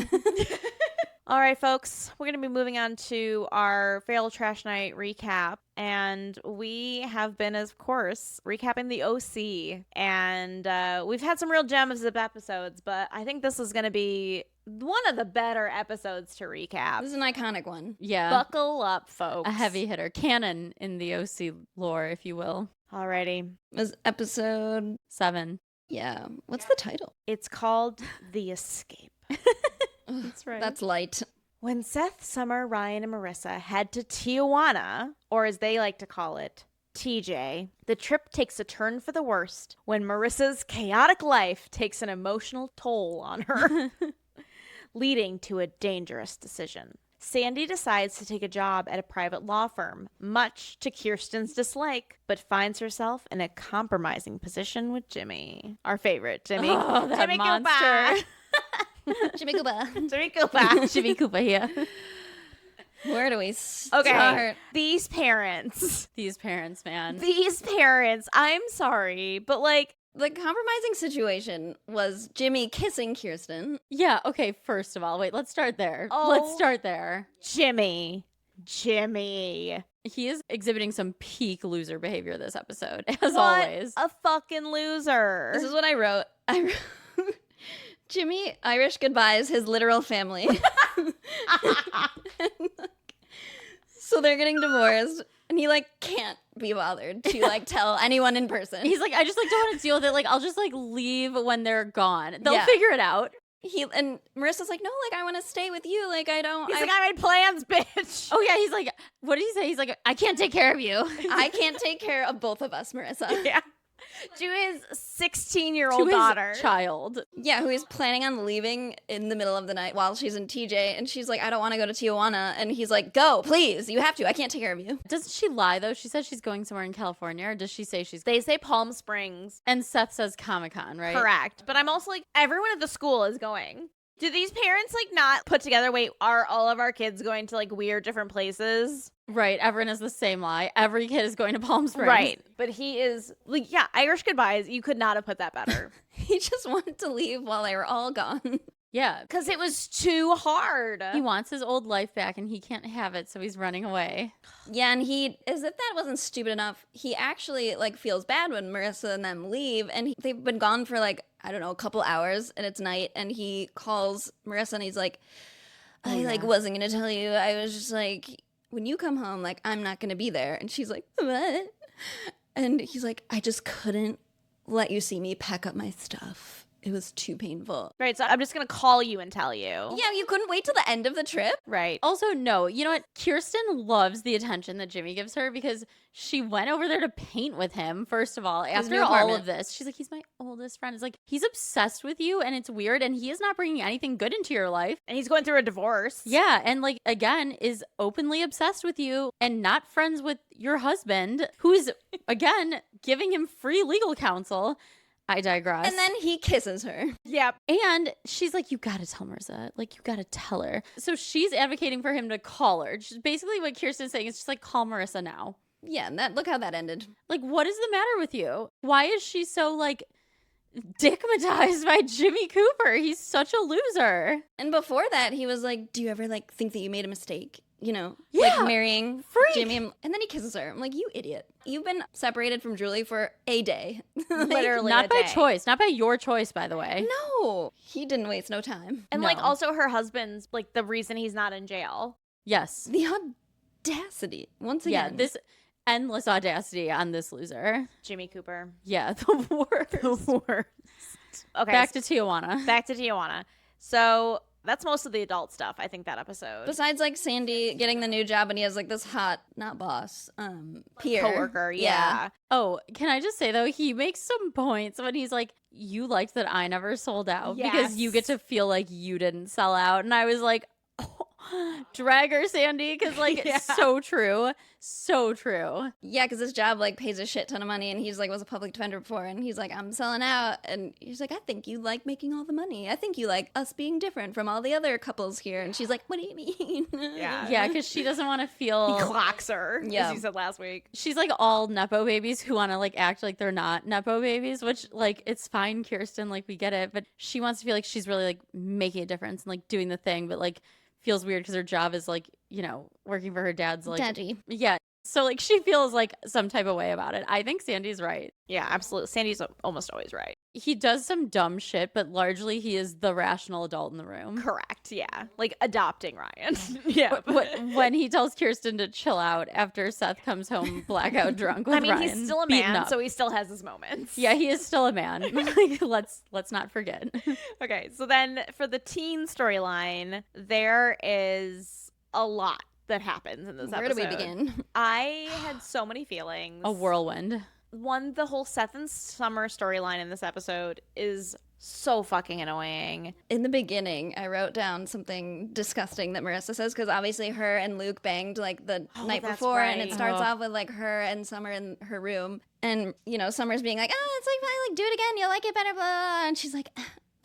All right, folks, we're going to be moving on to our Fail Trash Night recap. And we have been, of course, recapping the OC. And we've had some real gems of episodes, but I think this is going to be one of the better episodes to recap. This is an iconic one. Yeah. Buckle up, folks. A heavy hitter. Canon in the OC lore, if you will. Alrighty. It was episode 7. Yeah. What's the title? It's called The Escape. That's right. That's light. When Seth, Summer, Ryan, and Marissa head to Tijuana, or as they like to call it, TJ, the trip takes a turn for the worst when Marissa's chaotic life takes an emotional toll on her, leading to a dangerous decision. Sandy decides to take a job at a private law firm, much to Kirsten's dislike, but finds herself in a compromising position with Jimmy. Our favorite, Jimmy. Oh, that Jimmy monster. Cooper. Jimmy Cooper. Jimmy Cooper. Jimmy Cooper here. Where do we start? Okay, these parents. These parents, man. These parents. I'm sorry, but like, The compromising situation was Jimmy kissing Kirsten. Yeah, okay, first of all, wait, let's start there. Oh. Let's start there. Jimmy. He is exhibiting some peak loser behavior this episode, as What always. a fucking loser. This is what I wrote. Jimmy Irish goodbyes his literal family. So they're getting divorced, and he like can't be bothered to like tell anyone in person. He's like, I just like don't want to deal with it. Like, I'll just like leave when they're gone. They'll Yeah. figure it out. And Marissa's like, no, like I want to stay with you. Like I don't. He's like, I made plans, bitch. Oh yeah, he's like, what did he say? He's like, I can't take care of you. I can't take care of both of us, Marissa. Yeah. To his 16-year-old To his daughter. child. Yeah, who is planning on leaving in the middle of the night while she's in TJ, and she's like, I don't want to go to Tijuana, and he's like, go, please, you have to. I can't take care of you. Doesn't she lie though? She says she's going somewhere in California, or does she say she's? They say Palm Springs. And Seth says Comic-Con, right? Correct. But I'm also like, everyone at the school is going. Do these parents like not put together, wait, are all of our kids going to like weird different places? Right. Everyone has the same lie. Every kid is going to Palm Springs. Right. But he is like, yeah, Irish goodbyes. You could not have put that better. He just wanted to leave while they were all gone. Yeah. Because it was too hard. He wants his old life back and he can't have it, so he's running away. Yeah, and he, as if that wasn't stupid enough, he actually like feels bad when Marissa and them leave, and they've been gone for like, I don't know, a couple hours, and it's night, and he calls Marissa and he's like, I like wasn't gonna tell you. I was just like, when you come home, like I'm not gonna be there. And she's like, what? And he's like, I just couldn't let you see me pack up my stuff. It was too painful. Right. So I'm just going to call you and tell you. Yeah, you couldn't wait till the end of the trip? Right. Also, no, you know what? Kirsten loves the attention that Jimmy gives her because she went over there to paint with him, first of all, after new all apartment. of this. She's like, he's my oldest friend. It's like, he's obsessed with you and it's weird and he is not bringing anything good into your life. And he's going through a divorce. Yeah, and like, again, is openly obsessed with you and not friends with your husband, who's, again, giving him free legal counsel. I digress. And then he kisses her. Yep. And she's like, you gotta tell Marissa. Like, you gotta tell her. So she's advocating for him to call her. Basically, what Kirsten's saying is just like, call Marissa now. Yeah, and look how that ended. Like, what is the matter with you? Why is she so, like, dickmatized by Jimmy Cooper? He's such a loser. And before that, he was like, do you ever, like, think that you made a mistake? You know, Yeah, like marrying freak. Jimmy. And then he kisses her. I'm like, you idiot. You've been separated from Julie for a day. Like, Literally. Not a by day. choice. Not by your choice, by the way. No, he didn't waste no time. And like No. also her husband's like the reason he's not in jail. Yes. The audacity. Once Yeah, again. this endless audacity on this loser. Jimmy Cooper. Yeah, the worst. The worst. Okay. Back to Tijuana. back to Tijuana. So that's most of the adult stuff, I think, that episode. Besides, like, Sandy getting the new job, and he has, like, this hot, not boss, peer. Coworker, yeah. Oh, can I just say though, he makes some points when he's like, you liked that I never sold out because you get Yes. to feel like you didn't sell out. And I was like, oh, Drag her, Sandy, because like it's so true. So true. Yeah, because his job like pays a shit ton of money, and he's like was a public defender before, and he's like, I'm selling out, and he's like, I think you like making all the money. I think you like us being different from all the other couples here, and she's like, what do you mean? Yeah, because she doesn't want to feel. He clocks her, Yeah. as you said last week. She's like all nepo babies who want to like act like they're not nepo babies, which like it's fine, Kirsten, like we get it, but she wants to feel like she's really like making a difference and like doing the thing, but like feels weird because her job is like, you know, working for her dad's like Daddy. Yeah. So like she feels like some type of way about it. I think Sandy's right. Yeah, absolutely. Sandy's almost always right. He does some dumb shit, but largely he is the rational adult in the room. Correct. Yeah, like adopting Ryan. Yeah. When he tells Kirsten to chill out after Seth comes home blackout drunk with I mean, Ryan, he's still a beaten man, up. so he still has his moments. Yeah, he is still a man. Like, let's not forget. Okay, so then for the teen storyline, there is a lot that happens in this Where episode. do we begin? I had so many feelings. A whirlwind. One, the whole Seth and Summer storyline in this episode is so fucking annoying. In the beginning, I wrote down something disgusting that Marissa says, because obviously her and Luke banged like the night that's before, and right. it starts off with like her and Summer in her room, and you know Summer's being like, oh, it's like fine, like do it again, you'll like it better, blah, blah, blah. And she's like,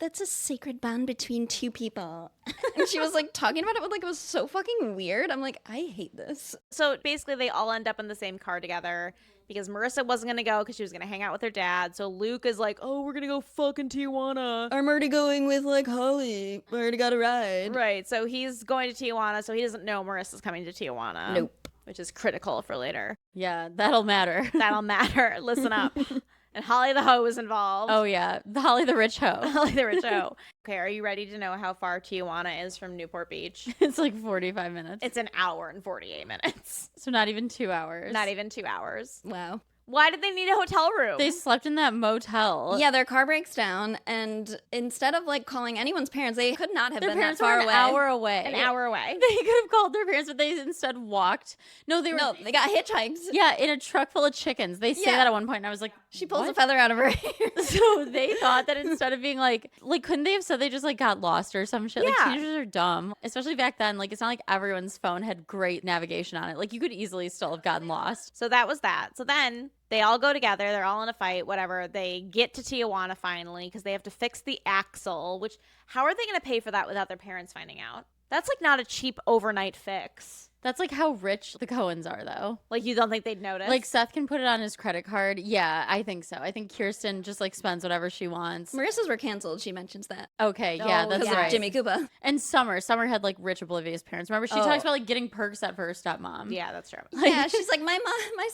that's a sacred bond between two people. And she was like talking about it with like it was so fucking weird. I'm like, I hate this. So basically, they all end up in the same car together because Marissa wasn't going to go because she was going to hang out with her dad. So Luke is like, oh, we're going to go fucking Tijuana. I'm already going with like Holly. I already got a ride. Right. So he's going to Tijuana. So he doesn't know Marissa's coming to Tijuana. Nope. Which is critical for later. Yeah, that'll matter. That'll matter. Listen up. And Holly the Hoe is involved. Oh yeah, the Holly the rich hoe. Holly the Rich Hoe. Okay, are you ready to know how far Tijuana is from Newport Beach? It's like 45 minutes. It's an hour and 48 minutes. So not even 2 hours. Not even 2 hours. Wow. Why did they need a hotel room? They slept in that motel. Yeah, their car breaks down, and instead of like calling anyone's parents, they could not have Their been parents that far were an away. hour away. An hour away. They could have called their parents, but they instead walked. No, they were. No, they got hitchhiked. Yeah, in a truck full of chickens. They say Yeah. that at one point, and I was like, She pulls what? a feather out of her hair. So they thought that instead of being like, couldn't they have said they just like got lost or some shit? Like Yeah. teenagers are dumb, especially back then. Like it's not like everyone's phone had great navigation on it. Like you could easily still have gotten lost. So that was that. So then they all go together. They're all in a fight, whatever. They get to Tijuana finally because they have to fix the axle, which how are they going to pay for that without their parents finding out? That's like not a cheap overnight fix. That's like how rich the Coens are, though. Like you don't think they'd notice? Like Seth can put it on his credit card. Yeah, I think so. I think Kirsten just like spends whatever she wants. Marissa's were canceled. She mentions that. Okay, yeah, Oh, that's yeah. right. Jimmy Koopa. And Summer had like rich oblivious parents. Remember, she Oh. talks about like getting perks at for her stepmom. Yeah, that's true. Yeah, she's like, my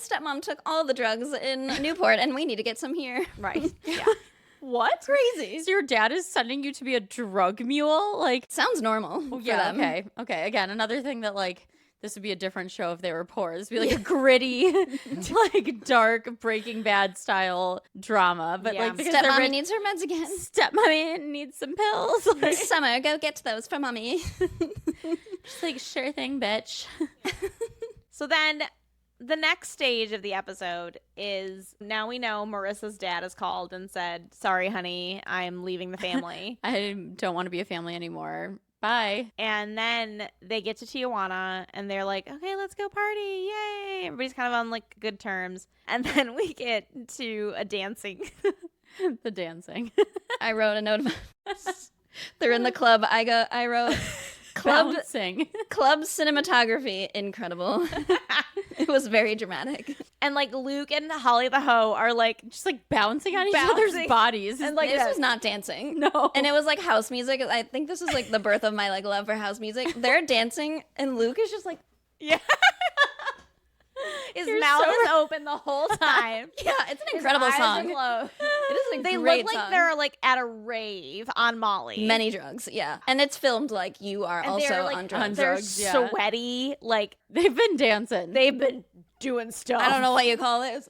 stepmom took all the drugs in Newport, and we need to get some here. Right. Yeah. What? Crazy. So your dad is sending you to be a drug mule? Like, Sounds normal for yeah, them. okay. Again, another thing that like this would be a different show if they were poor. This would be like a gritty, like dark Breaking Bad style drama. But Yeah. like because they're Stepmommy rich, needs her meds again. stepmommy needs some pills. Like, Summer, go get those for mommy. just like sure thing, bitch. So then the next stage of the episode is now we know Marissa's dad has called and said, sorry, honey, I'm leaving the family. I don't want to be a family anymore. Bye. And then they get to Tijuana and they're like, okay, let's go party. Yay. Everybody's kind of on like good terms. And then we get to a dancing. The dancing. I wrote a note about they're in the club. I wrote club Bouncing. cinematography incredible. It was very dramatic. And like Luke and Holly the Hoe are like, Just like bouncing on each other's Bouncing. bodies. And, like, This that- was not dancing. no. And it was like house music. I think this is like the birth of my like love for house music. They're dancing and Luke is just like, yeah. His You're mouth so is open the whole time. yeah, it's an incredible His eyes are song. closed. It is a They great look like song. they're like at a rave on Molly. Many drugs, yeah. And it's filmed like you are And also they're like on drugs. they're drugs, yeah. sweaty. Like They've been dancing. they've been doing stuff. I don't know what you call this.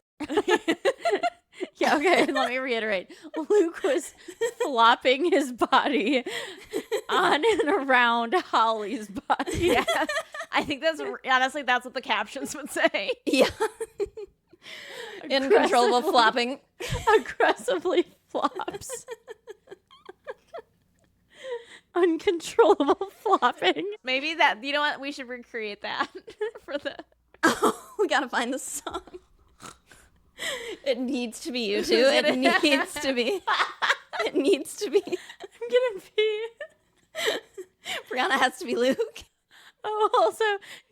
Yeah, okay. Let me reiterate. Luke was flopping his body on and around Holly's body. Yeah. I think that's honestly that's what the captions would say. Yeah. Uncontrollable flopping. Aggressively flops. uncontrollable flopping. Maybe that, you know what? We should recreate that for the. Oh, we gotta find the song. It needs to be you two. It needs to be. It needs to be. I'm gonna be. Brianna has to be Luke. Oh, also,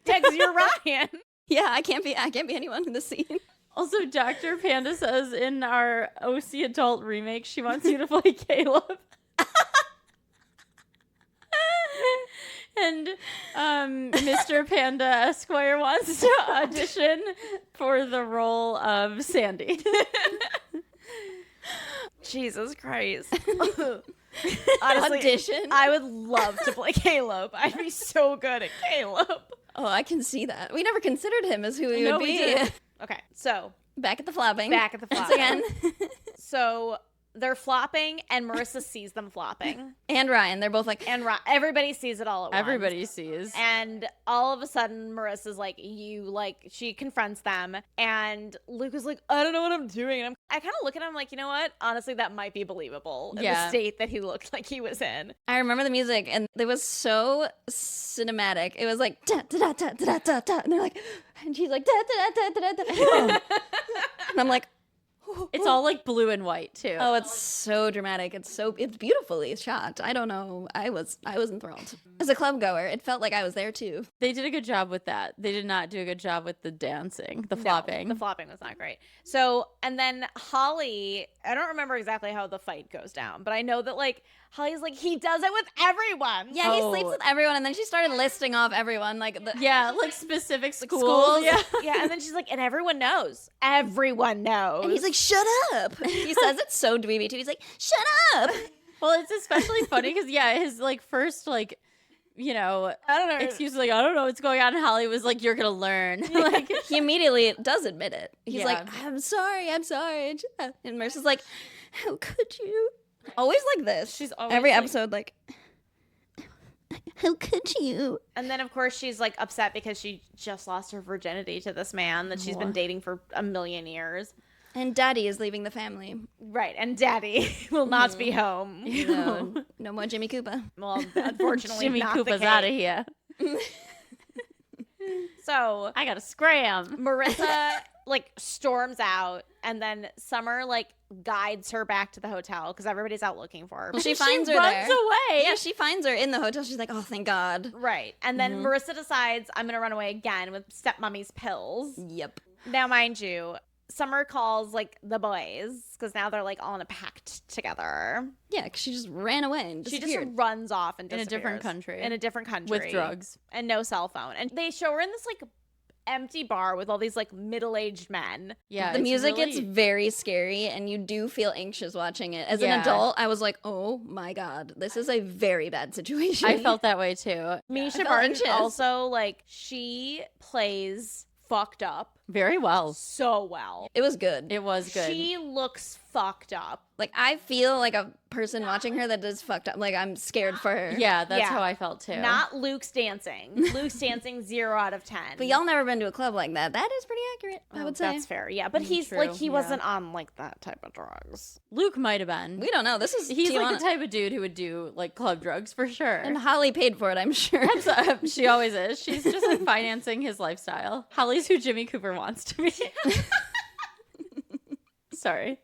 Yeah, 'cause you're Ryan. Yeah, I can't be anyone in the scene. also, Dr. Panda says in our OC adult remake, she wants you to play Caleb. And Mr. Panda Esquire wants to audition for the role of Sandy. Jesus Christ. Honestly, Audition. I would love to play Caleb. I'd be so good at Caleb. Oh, I can see that. We never considered him as who he No, would we be. didn't. Okay, so Back at the flopping. back at the Once flopping. again. So they're flopping, and Marissa sees them flopping. And Ryan, they're both like, And everybody sees it all at once. Everybody sees. And all of a sudden, Marissa's like, she confronts them. And Luke is like, I don't know what I'm doing. And I kind of look at him like, you know what? Honestly, that might be believable in the Yeah. state that he looked like he was in. I remember the music, and it was so cinematic. It was like, da da da da da da da, and they're like, and she's like, da da da da da da, and I'm like, It's all like blue and white too. oh, it's so dramatic. It's beautifully shot. I don't know. I was enthralled. As a club goer, it felt like I was there too. They did a good job with that. They did not do a good job with the dancing, the flopping. No, the flopping was not great. So, and then Holly, I don't remember exactly how the fight goes down, but I know that like Holly's like, he does it with everyone. Yeah, he Oh. sleeps with everyone, and then she started listing off everyone, like the Yeah, like specific schools. schools. Yeah. Yeah, and then she's like, and everyone knows. Everyone knows. and he's like, shut up. He says it so dweeby too. He's like, shut up. Well, it's especially funny because his like first like, I don't know, excuse like I don't know what's going on. And Holly was like, "You're gonna learn." Like, He immediately does admit it. He's Yeah. like, I'm sorry. And Marissa's like, how could you? Always like this. She's always every like- episode like, how could you? And then, of course, she's like upset because she just lost her virginity to this man that she's been dating for a million years. And Daddy is leaving the family. Right. And Daddy will not be home. No, no more Jimmy Cooper. Well, unfortunately, Jimmy not the Cooper's case. out of here. So I gotta scram. Marissa like storms out, and then Summer like guides her back to the hotel because everybody's out looking for her. Well, she finds her runs there. away. Yeah, she finds her in the hotel. She's like, oh, thank God. Right. And then Marissa decides, I'm going to run away again with stepmommy's pills. Yep. Now, mind you, Summer calls like the boys because now they're like all in a pact together. Yeah, 'cause she just ran away and She disappeared. just runs off and In a different disappears. country. In a different country. With drugs. And no cell phone. And they show her in this like empty bar with all these like middle-aged men. Yeah, The it's music really- gets very scary, and you do feel anxious watching it. As an Yeah. adult, I was like, oh my God, this is a very bad situation. I felt that way too. Misha felt Barton anxious. also like she plays fucked up Very well. so well. It was good. It was good. She looks fucked up. Like, I feel like a person watching her that is fucked up. Like, I'm scared for her. Yeah, that's Yeah. how I felt too. Not Luke's dancing. Luke's dancing 0 out of 10. But y'all never been to a club like that. That is pretty accurate, I would say. That's fair. Yeah, but he's true, like he yeah. wasn't on like that type of drugs. Luke might have been. We don't know. This is He's Tijuana. like the type of dude who would do like club drugs for sure. And Holly paid for it, I'm sure. She always is. She's just like financing his lifestyle. Holly's who Jimmy Cooper wants to be. Sorry.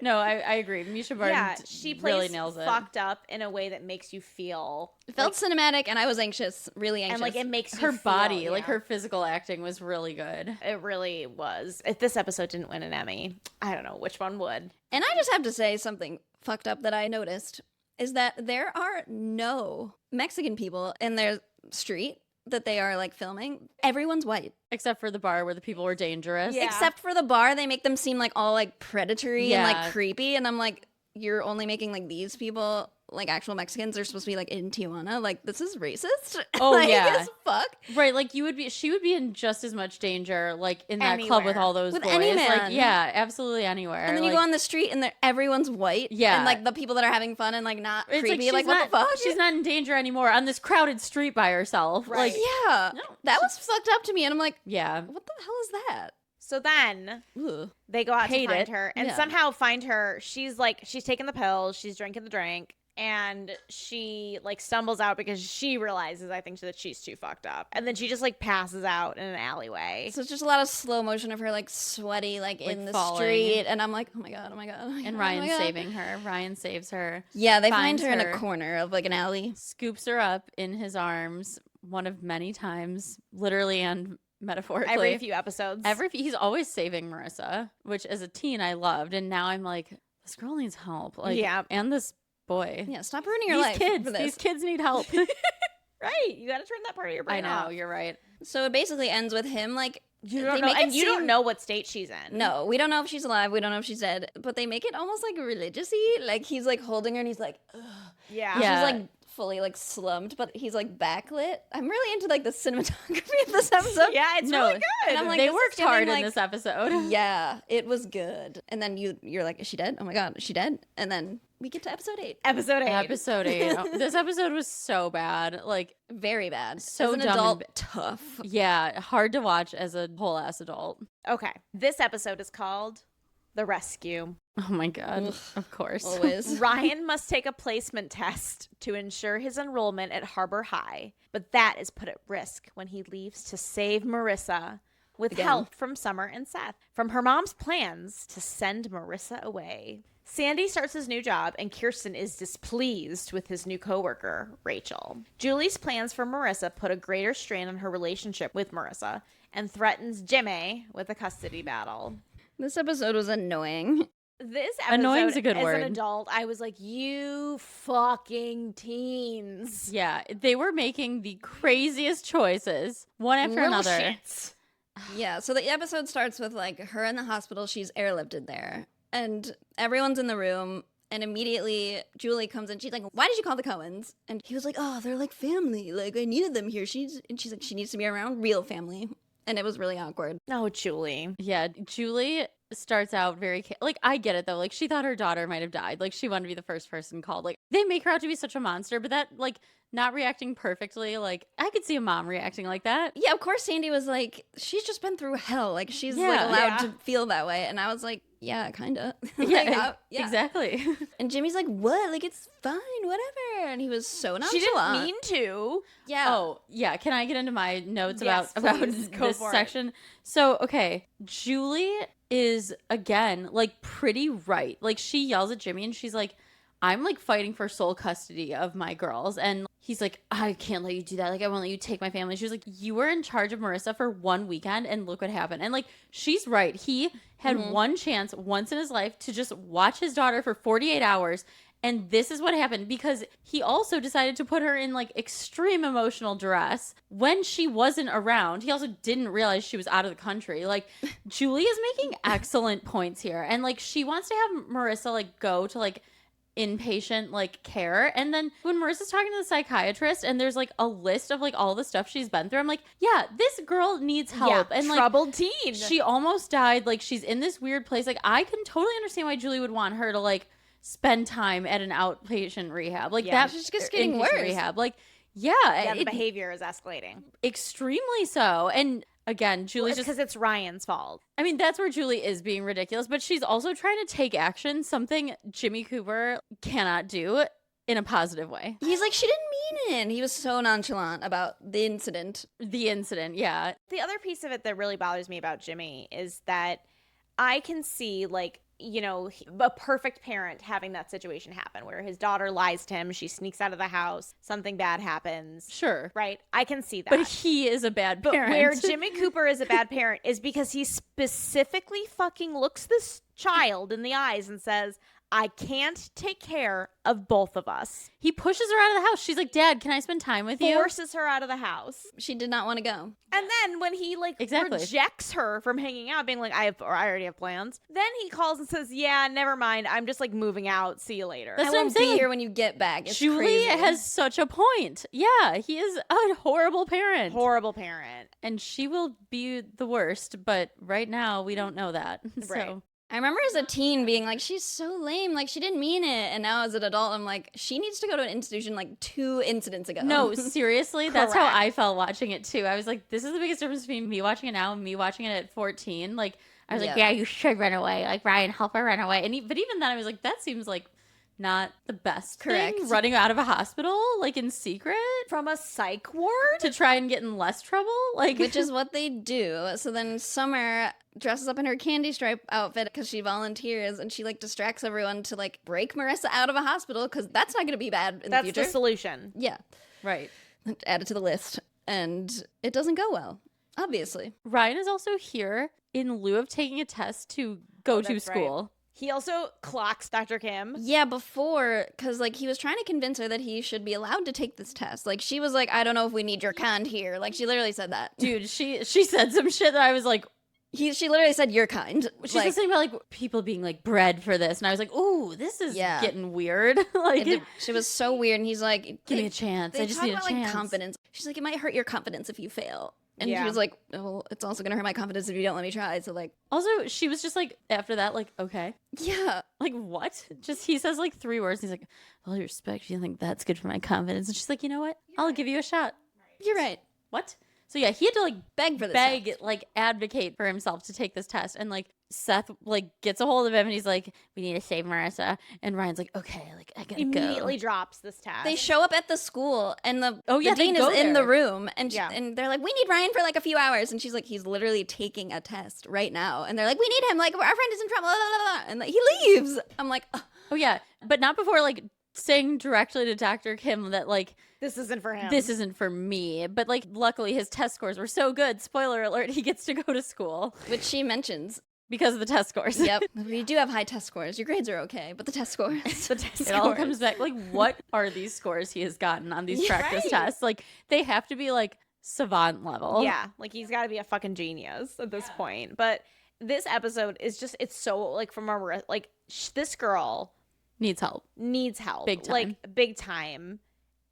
No, I agree. Misha Barton Yeah, she plays really nails it. fucked up in a way that makes you feel It felt cinematic, and I was anxious, really anxious. and like it makes Her you feel, body, like yeah. her physical acting was really good. It really was. If this episode didn't win an Emmy, I don't know which one would. And I just have to say something fucked up that I noticed is that there are no Mexican people in their street that they are like filming. Everyone's white. Except for the bar where the people were dangerous. Yeah. Except for the bar, they make them seem like all like predatory and Yeah. like creepy. And I'm like, you're only making like these people like actual Mexicans are supposed to be like in Tijuana. Like, this is racist. Oh, Like, yeah. as fuck. Right, like she would be in just as much danger, like in that club with Anywhere. all those With boys. any Like, man. yeah, absolutely anywhere. And then you Like, go on the street and everyone's white. Yeah. And like the people that are having fun and like not it's creepy. she's Like, what not, the fuck? She's not in danger anymore on this crowded street by herself. Right. Like, Yeah. No, that was fucked up to me. And I'm like, yeah. what the hell is that? So then Ugh. they go out Hate to find it. her and Yeah. somehow find her. She's taking the pills, she's drinking the drink, and she like stumbles out because she realizes, I think, that she's too fucked up, and then she just like passes out in an alleyway. So it's just a lot of slow motion of her like sweaty, like in the falling. street, and I'm like, oh my god, oh my god, oh my And god, Ryan's oh my God. saving her. Ryan saves her. Yeah, they find finds her in a her. corner of like an alley. Scoops her up in his arms one of many times, literally and metaphorically. Every few episodes. He's always saving Marissa, which as a teen I loved, and now I'm like, this girl needs help. Like, Yeah. and this boy. Yeah, stop ruining your These life kids, for this. these kids need help. Right. You got to turn that part of your I brain know, off. you're right. So it basically ends with him like You they don't know, make it and you don't seem- know what state she's in. No, we don't know if she's alive. We don't know if she's dead. But they make it almost like religious-y. Like he's like holding her and he's like, ugh. Yeah. Yeah. She's like fully like slumped, but he's like backlit. I'm really into like the cinematography of this episode. Yeah, it's No, really good. and I'm like, they this is worked giving, hard in like- this episode. Yeah, it was good. And then you're like, is she dead? Oh my god, is she dead? And then we get to episode 8. Episode 8. Episode 8. This episode was so bad. Like, Very bad. So As an dumb and adult, ba- tough. yeah, hard to watch as a whole ass adult. Okay. This episode is called The Rescue. Oh my god. Ugh. Of course. Always. Ryan must take a placement test to ensure his enrollment at Harbor High, but that is put at risk when he leaves to save Marissa with Again. help from Summer and Seth from her mom's plans to send Marissa away. Sandy starts his new job, and Kirsten is displeased with his new coworker, Rachel. Julie's plans for Marissa put a greater strain on her relationship with Marissa and threatens Jimmy with a custody battle. This episode was annoying. This episode, Annoying's a good as word. an adult, I was like, you fucking teens. Yeah, they were making the craziest choices, one after Little another. shits. Yeah, so the episode starts with like her in the hospital. She's airlifted there, and everyone's in the room. And immediately Julie comes in. She's like, "Why did you call the Cohens?" And he was like, "Oh, they're like family. Like I needed them here." She's like, "She needs to be around real family." And it was really awkward. No, Julie. Yeah, Julie starts out very like, I get it though. Like, she thought her daughter might have died. Like, she wanted to be the first person called. Like, they make her out to be such a monster, but that like not reacting perfectly. Like, I could see a mom reacting like that. Yeah, of course. Sandy was like, "She's just been through hell. Like she's like Yeah. allowed Yeah. to feel that way." And I was like, "Yeah, kind of." Yeah, exactly. And Jimmy's like, "What? Like it's fine, whatever." And he was so nonchalant. She didn't mean to. Yeah. Oh, yeah. Can I get into my notes Yes, about please. Go this for it. section? So, okay, Julie is again like pretty right. Like, she yells at Jimmy and she's like, "I'm like fighting for sole custody of my girls," and he's like, "I can't let you do that. Like, I won't let you take my family." She was like, "You were in charge of Marissa for one weekend, and look what happened." And like, she's right. He had one chance once in his life to just watch his daughter for 48 hours. And this is what happened, because he also decided to put her in like extreme emotional duress when she wasn't around. He also didn't realize she was out of the country. Like, Julie is making excellent points here. And like, she wants to have Marissa like go to like inpatient like care, and then when Marissa's talking to the psychiatrist and there's like a list of like all the stuff she's been through, I'm like, yeah, this girl needs help. Yeah, And like, troubled teen. she almost died. Like, she's in this weird place. Like, I can totally understand why Julie would want her to like spend time at an outpatient rehab. Like, Yeah. that She's just getting inpatient worse. rehab. Like, yeah, yeah, the it- behavior is escalating. extremely so. And again, Julie's just Because it's Ryan's fault. I mean, that's where Julie is being ridiculous, but she's also trying to take action, something Jimmy Cooper cannot do in a positive way. He's like, "She didn't mean it." And he was so nonchalant about the incident. The incident, yeah. The other piece of it that really bothers me about Jimmy is that I can see, like, you know, a perfect parent having that situation happen where his daughter lies to him, she sneaks out of the house, something bad happens. Sure. Right? I can see that. But he is a bad But parent. where Jimmy Cooper is a bad parent is because he specifically fucking looks this child in the eyes and says, "I can't take care of both of us." He pushes her out of the house. She's like, "Dad, can I spend time with you?" Forces her out of the house. She did not want to go. And then when he like Exactly. rejects her from hanging out, being like, I already have plans. Then he calls and says, "Yeah, never mind. I'm just like moving out. See you later." That's I what I'm won't be saying. here when you get back. It's Julie crazy. has such a point. Yeah, he is a horrible parent. Horrible parent. And she will be the worst, but right now we don't know that. Right. So I remember as a teen being like, "She's so lame. Like, she didn't mean it." And now as an adult, I'm like, she needs to go to an institution like 2 incidents ago. no, seriously, that's how Correct. I felt watching it too. I was like, this is the biggest difference between me watching it now and me watching it at 14. Like, I was like, Yeah. yeah, you should run away. Like, Ryan, help her run away. And but even then, I was like, that seems like not the best Correct. thing. Running out of a hospital, like in secret, From a psych ward? to try and get in less trouble. Like, Which is what they do. So then Summer dresses up in her candy stripe outfit because she volunteers, and she like distracts everyone to like break Marissa out of a hospital because that's not going to be bad in That's the future. the solution. Yeah. right. Add it to the list. And it doesn't go well, obviously. Ryan is also here in lieu of taking a test to go to that's right. school. He also clocks Dr. Kim. Yeah, before, because like he was trying to convince her that he should be allowed to take this test. Like she was like, I don't know if we need your kind here. Like she literally said that. Dude, she said some shit that I was like, She literally said your kind. she's like, like saying about like people being like bred for this, and I was like, ooh, this is Yeah. getting weird. Like, she was so weird, and he's like, give me a chance. They I just talk need a about chance. like confidence. She's like, it might hurt your confidence if you fail. And Yeah. he was like, oh, it's also gonna hurt my confidence if you don't let me try. So like, Also, she was just like after that, like, okay, yeah, like what? Just he says like 3 words. And he's like, all due respect, you think that's good for my confidence? And she's like, you know what? I'll give you a shot. you're right. What? So yeah, he had to like Beg for this. beg, test. like advocate for himself to take this test, and like Seth like gets a hold of him and he's like, we need to save Marissa, and Ryan's like, okay, like I gotta Immediately go. drops this task. They show up at the school, and the Oh, yeah, the they dean is go in the there. room, and Yeah. and they're like, we need Ryan for like a few hours, and she's like, he's literally taking a test right now, and they're like, we need him, like our friend is in trouble, blah, blah, blah. And like, he leaves. I'm like, ugh. Oh yeah, but not before like saying directly to Dr. Kim that like this isn't for him. this isn't for me. But like luckily his test scores were so good. Spoiler alert: he gets to go to school Which she mentions. because of the test scores. Yep, we do have high test scores. Your grades are okay, but the test scores. the test It all scores. comes back like, what are these scores he has gotten on these Yeah, practice right. tests? Like they have to be like savant level. Yeah, like he's got to be a fucking genius at this point. But this episode is just, it's so like from a like this girl needs help. needs help, Big time. like big time,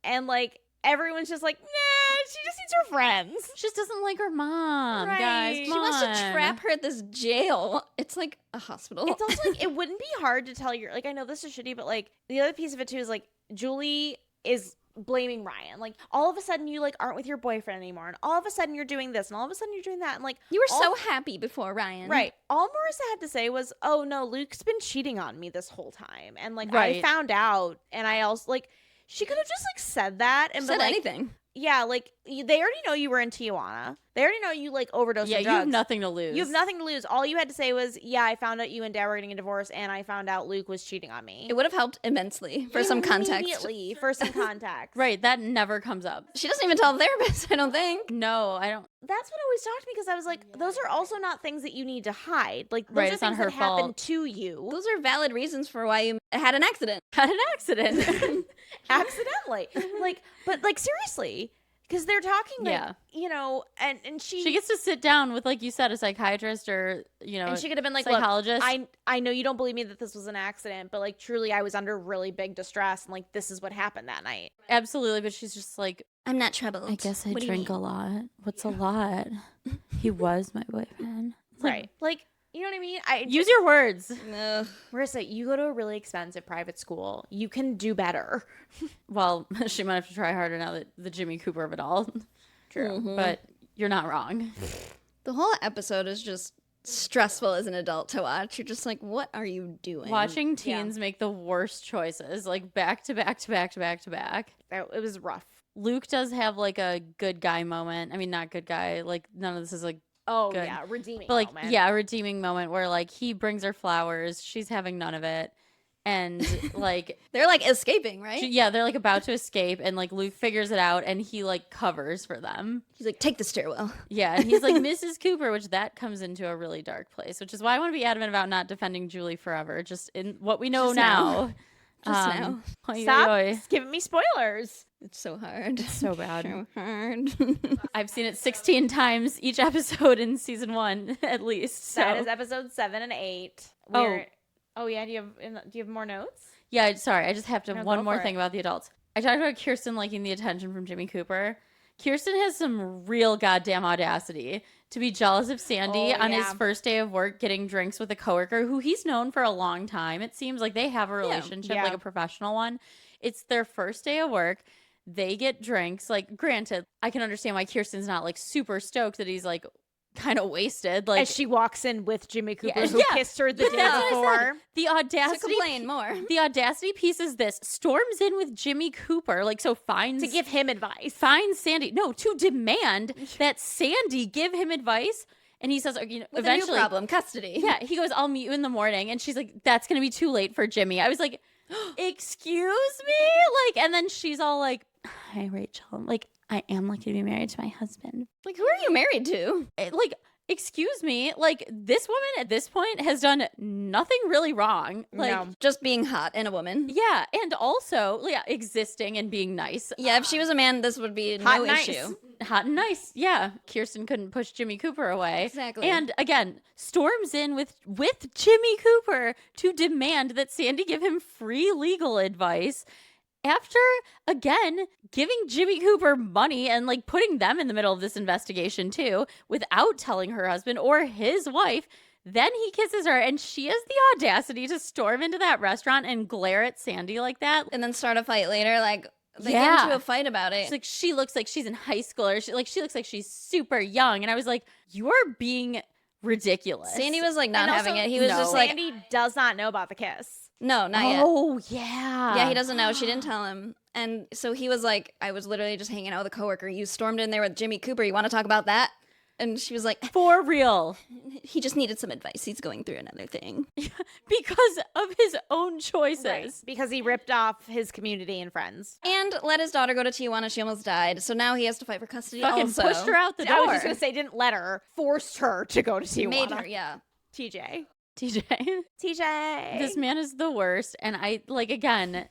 and like everyone's just like, nah, she just needs her friends. She just doesn't like her mom, Right. guys. She She Come wants to on. trap her at this jail. It's like a hospital. It's also like it wouldn't be hard to tell your, like, I know this is shitty, but like the other piece of it too is like Julie is blaming Ryan. Like all of a sudden you like aren't with your boyfriend anymore, and all of a sudden you're doing this, and all of a sudden you're doing that, and like You were all- so happy before Ryan. right. All Marissa had to say was, "Oh no, Luke's been cheating on me this whole time," and like I Right. found out, and I also like she could have just like said that and Said been like, anything. yeah, like they already know you were in Tijuana. They already know you like overdosed Yeah, on you drugs. have nothing to lose. You have nothing to lose. All you had to say was, "Yeah, I found out you and Dad were getting a divorce, and I found out Luke was cheating on me." It would have helped immensely for some context. Immediately, for some context. Right, that never comes up. She doesn't even tell the therapist, I don't think. No, I don't. That's what always shocked me because I was like, those are also not things that you need to hide. Like, those Right, are it's not things her that happen fault. to you Those are valid reasons for why you had an accident. Had an accident. accidentally. Like, but like seriously, because they're talking, like, Yeah. you know, and She gets to sit down with, like you said, a psychiatrist or, you know, and she could have been like, "Look, psychologist. I know you don't believe me that this was an accident, but like truly, I was under really big distress, and like this is what happened that night." Absolutely, but she's just like, I'm not troubled. I guess I What do you drink a mean? lot. What's a lot? He was my boyfriend. It's like, Right. Like, you know what I mean? I use your words. Ugh. Marissa, you go to a really expensive private school. You can do better. Well, she might have to try harder now that the Jimmy Cooper of it all. True. But you're not wrong. The whole episode is just stressful as an adult to watch. You're just like, what are you doing? Watching teens make the worst choices, like back to back to back to back to back. It was rough. Luke does have like a good guy moment. I mean, not good guy. Like none of this is like, Oh Good. yeah, redeeming. but like, moment. yeah, a redeeming moment where like he brings her flowers. She's having none of it. And like, They're like escaping, right? yeah, they're like about to escape. And like Luke figures it out and he like covers for them. He's like, take the stairwell. Yeah. And he's like, Mrs. Cooper, which that comes into a really dark place, which is why I want to be adamant about not defending Julie forever. Just in what we know Just now. now. Just now. Oy, Stop oy, oy. giving me spoilers. It's so hard. So bad. So hard. I've seen it 16 times each episode in season 1 at least. So. That is episode 7 and 8. Oh yeah. Do you have more notes? Yeah, sorry. I just have to No, one go more for thing it. about the adults. I talked about Kirsten liking the attention from Jimmy Cooper. Kirsten has some real goddamn audacity to be jealous of Sandy Oh, on his yeah. first day of work getting drinks with a coworker who he's known for a long time. It seems like they have a relationship, Yeah. like a professional one. It's their first day of work. They get drinks. Like, granted, I can understand why Kirsten's not like super stoked that he's like kind of wasted. Like As she walks in with Jimmy Cooper, Yeah, who yeah. kissed her the But day that's what I before. said. The To audacity. complain more. The audacity piece is this: storms in with Jimmy Cooper, like so finds To give him advice. finds Sandy. No, to demand that Sandy give him advice. And he says, you know, With eventually, a new problem, custody. yeah, he goes, "I'll meet you in the morning," and she's like, "That's gonna be too late for Jimmy." I was like, "Excuse me," like, and then she's all like, "Hi, Rachel. Like, I am lucky to be married to my husband." Like, who are you married to? Like, excuse me, like this woman at this point has done nothing really wrong. Like, No. Just being hot and a woman. yeah, and also, yeah, existing and being nice. Yeah, if she was a man, this would be Hot no and nice. issue. Hot and nice. Yeah. Kirsten couldn't push Jimmy Cooper away. Exactly. And again, storms in with Jimmy Cooper to demand that Sandy give him free legal advice after, again, giving Jimmy Cooper money and like putting them in the middle of this investigation too without telling her husband or his wife. Then he kisses her, and she has the audacity to storm into that restaurant and glare at Sandy like that. And then start a fight later. Like, they Yeah. get into a fight about it. She's like, she looks like she's in high school, or she looks like she's super young. And I was like, you're being ridiculous. Sandy was like not And having also, it. He was no. just like, Sandy does not know about the kiss. no, not yet. Oh, yeah. Yeah, he doesn't know. She didn't tell him. And so he was like, I was literally just hanging out with a coworker. You stormed in there with Jimmy Cooper. You want to talk about that? And she was like, For real. he just needed some advice. He's going through another thing. Because of his own choices. Right. Because he ripped off his community and friends. And let his daughter go to Tijuana. She almost died. So now he has to fight for custody Fucking also. pushed her out the door. I was just going to say, didn't let her, forced her to go to Tijuana. Made her, yeah. TJ. TJ. TJ. This man is the worst. And I, like, again,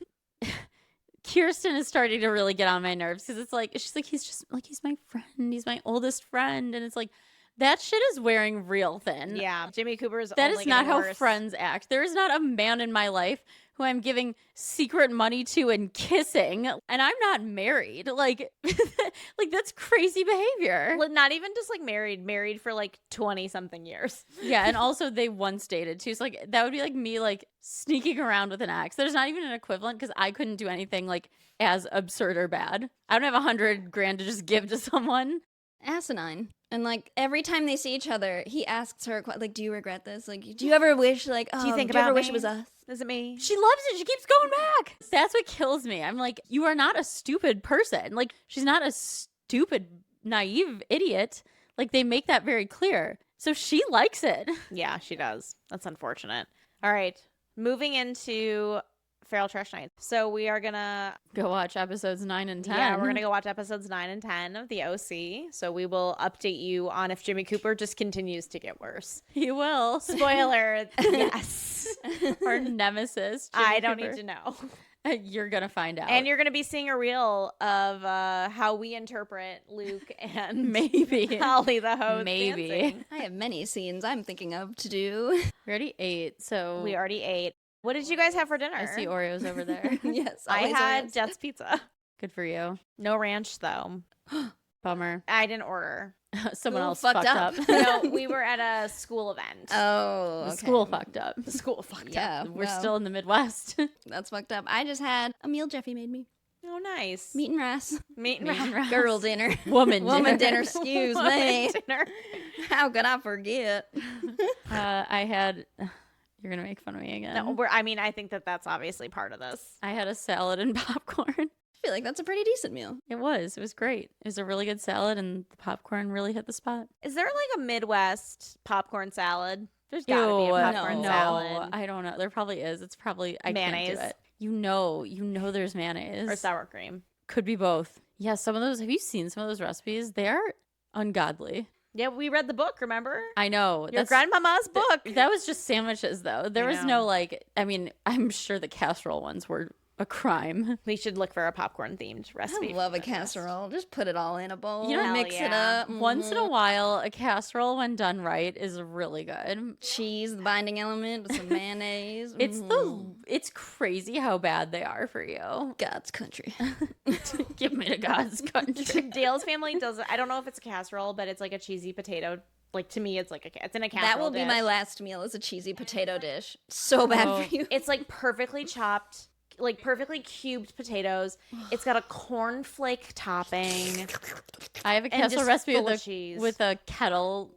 Kirsten is starting to really get on my nerves because it's like, she's like, he's just, like, he's my friend. He's my oldest friend. And it's like, that shit is wearing real thin. Yeah, Jimmy Cooper's That only is not getting how worse. friends act. There is not a man in my life who I'm giving secret money to and kissing, and I'm not married. Like, like that's crazy behavior. Well, not even just like married for like 20 something years. Yeah, and also they once dated too. So like that would be like me like sneaking around with an ex. There's not even an equivalent because I couldn't do anything like as absurd or bad. I don't have $100,000 to just give to someone. Asinine. And like every time they see each other, he asks her, like, do you regret this? Like, do you ever wish, like, Do you think do you about ever wish me? it was us? Is it me? She loves it. She keeps going back. That's what kills me. I'm like, you are not a stupid person. Like, she's not a stupid, naive idiot. Like, they make that very clear. So she likes it. Yeah, she does. That's unfortunate. All right, moving into Feral Trash Night. So we are gonna Go watch episodes 9 and 10. Yeah, we're gonna go watch episodes 9 and 10 of the OC. So we will update you on if Jimmy Cooper just continues to get worse. He will. Spoiler, yes. Our nemesis. Jimmy I don't Cooper. need to know. You're gonna find out. And you're gonna be seeing a reel of how we interpret Luke and maybe. Holly the host. Maybe. dancing. I have many scenes I'm thinking of to do. We already ate, so We already ate. What did you guys have for dinner? I see Oreos over there. Yes, I always had Oreos. Jets Pizza. Good for you. No ranch though. Bummer. I didn't order. Someone Who else fucked fucked up? up. No, we were at a school event. Oh, The okay. school fucked up. The school fucked Yeah, up. We're well, still in the Midwest. That's fucked up. I just had a meal Jeffy made me. Oh, nice. Meat and rice. Meat and Meat and rice. rice. Girl dinner. Woman Woman dinner. dinner, excuse Woman me. dinner. How could I forget? I had. You're gonna make fun of me again. No, I think that that's obviously part of this. I had a salad and popcorn. I feel like that's a pretty decent meal. It was. It was great. It was a really good salad, and the popcorn really hit the spot. Is there like a Midwest popcorn salad? There's gotta be a popcorn no. salad. I don't know. There probably is. It's probably I Mayonnaise. can't do it. You know, there's mayonnaise Or sour cream. Could be both. Yeah, some of those. Have you seen some of those recipes? They are ungodly. Yeah, we read the book, remember? I know. Your grandmama's book. That was just sandwiches, though. There I was know. no like. I mean, I'm sure the casserole ones were a crime. We should look for a popcorn themed recipe. I love for a Midwest. casserole. Just put it all in a bowl. You know, mix it yeah. up. Once in a Mhm. while, a casserole, when done right, is really good. Cheese, the binding element, with some mayonnaise. It's Mhm. it's crazy how bad they are for you. God's country. Give me to God's country. Dale's family does. I don't know if it's a casserole, but it's like a cheesy potato. Like to me, it's like it's in a casserole. That will be dish. my last meal is a cheesy potato dish. So bad Oh. for you. It's like perfectly chopped like perfectly cubed potatoes. It's got a cornflake topping. I have a And casserole just recipe full with of cheese. with a kettle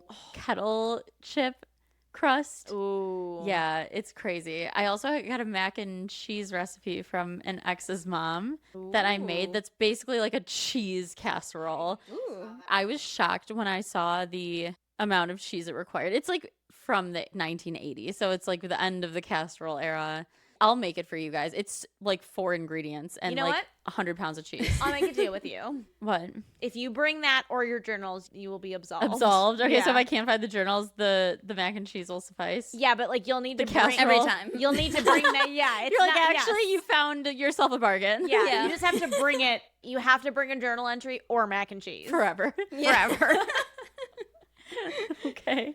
chip crust. Ooh. Yeah, it's crazy. I also got a mac and cheese recipe from an ex's mom that I made Ooh. that's basically like a cheese casserole. Ooh. I was shocked when I saw the amount of cheese it required. It's like from the 1980s, so it's like the end of the casserole era. I'll make it for you guys. It's like 4 ingredients and You know like what? 100 pounds of cheese. I'll make a deal with you. What? If you bring that or your journals, you will be absolved. Absolved. Okay, so if Yeah. I can't find the journals, the mac and cheese will suffice. Yeah, but like you'll need to The bring casserole. Every time. You'll need to bring that. Yeah, it's You're like, not, actually, yes. you found yourself a bargain. Yeah, Yeah. you just have to bring it. You have to bring a journal entry or mac and cheese Forever. forever. Okay.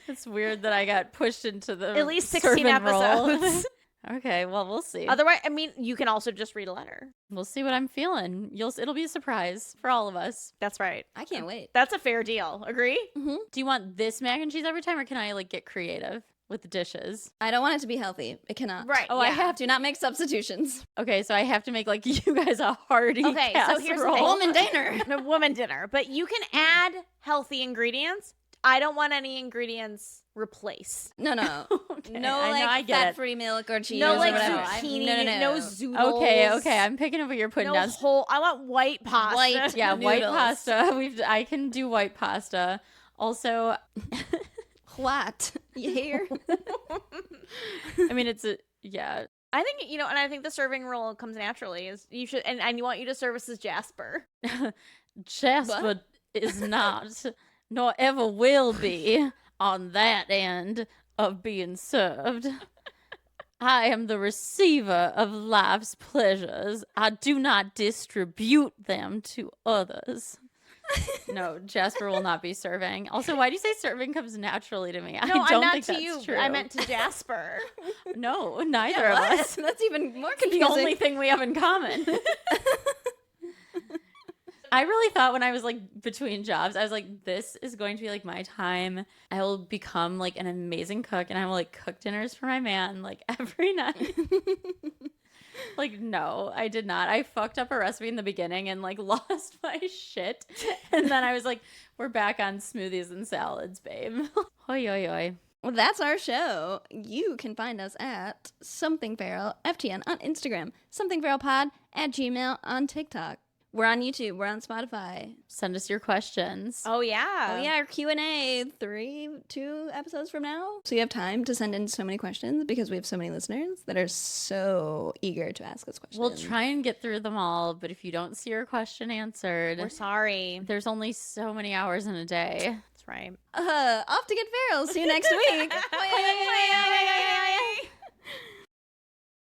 It's weird that I got pushed into the At least 16 servant role. episodes. Okay, well, we'll see. Otherwise, I mean, you can also just read a letter. We'll see what I'm feeling. It'll be a surprise for all of us. That's right. I can't wait. That's a fair deal. Agree? Mm-hmm. Do you want this mac and cheese every time, or can I like get creative with the dishes? I don't want it to be healthy. It cannot. Right. Oh, I yeah. have Do not make substitutions. Okay, so I have to make like you guys a hearty Okay, so here's the casserole. thing. Woman dinner. A woman dinner, but you can add healthy ingredients. I don't want any ingredients replaced. No, no. Okay, No, I know, I like get it. fat-free milk or cheese No, or like whatever. zucchini. No, no, no. No zoodles. Okay, I'm picking up what you're putting No down. whole. I want white pasta. White. Yeah, white Noodles. pasta. I can do white pasta. Also, What? You hear? I mean, yeah. I think and I think the serving role comes naturally. Is you should and I want you to serve us as Jasper. Jasper is not, nor ever will be, on that end of being served. I am the receiver of life's pleasures. I do not distribute them to others. No, Jasper will not be serving. Also, why do you say serving comes naturally to me? I No, don't I meant think to that's you. true. I meant to Jasper. No, neither Yeah, of what? us. That's even more The confusing. only thing we have in common. I really thought when I was like between jobs, I was like, this is going to be like my time. I will become like an amazing cook and I will like cook dinners for my man like every night. Like, no, I did not. I fucked up a recipe in the beginning and like lost my shit. And then I was like, we're back on smoothies and salads, babe. Hoi, hoi, hoi. Well, that's our show. You can find us at Something Feral FTN on Instagram, Something Feral Pod at Gmail on TikTok. We're on YouTube. We're on Spotify. Send us your questions. Oh yeah. Oh yeah, our Q&A 2 episodes from now. So you have time to send in so many questions because we have so many listeners that are so eager to ask us questions. We'll try and get through them all, but if you don't see your question answered, We're sorry. there's only so many hours in a day. That's right. Off to get feral. See you next week.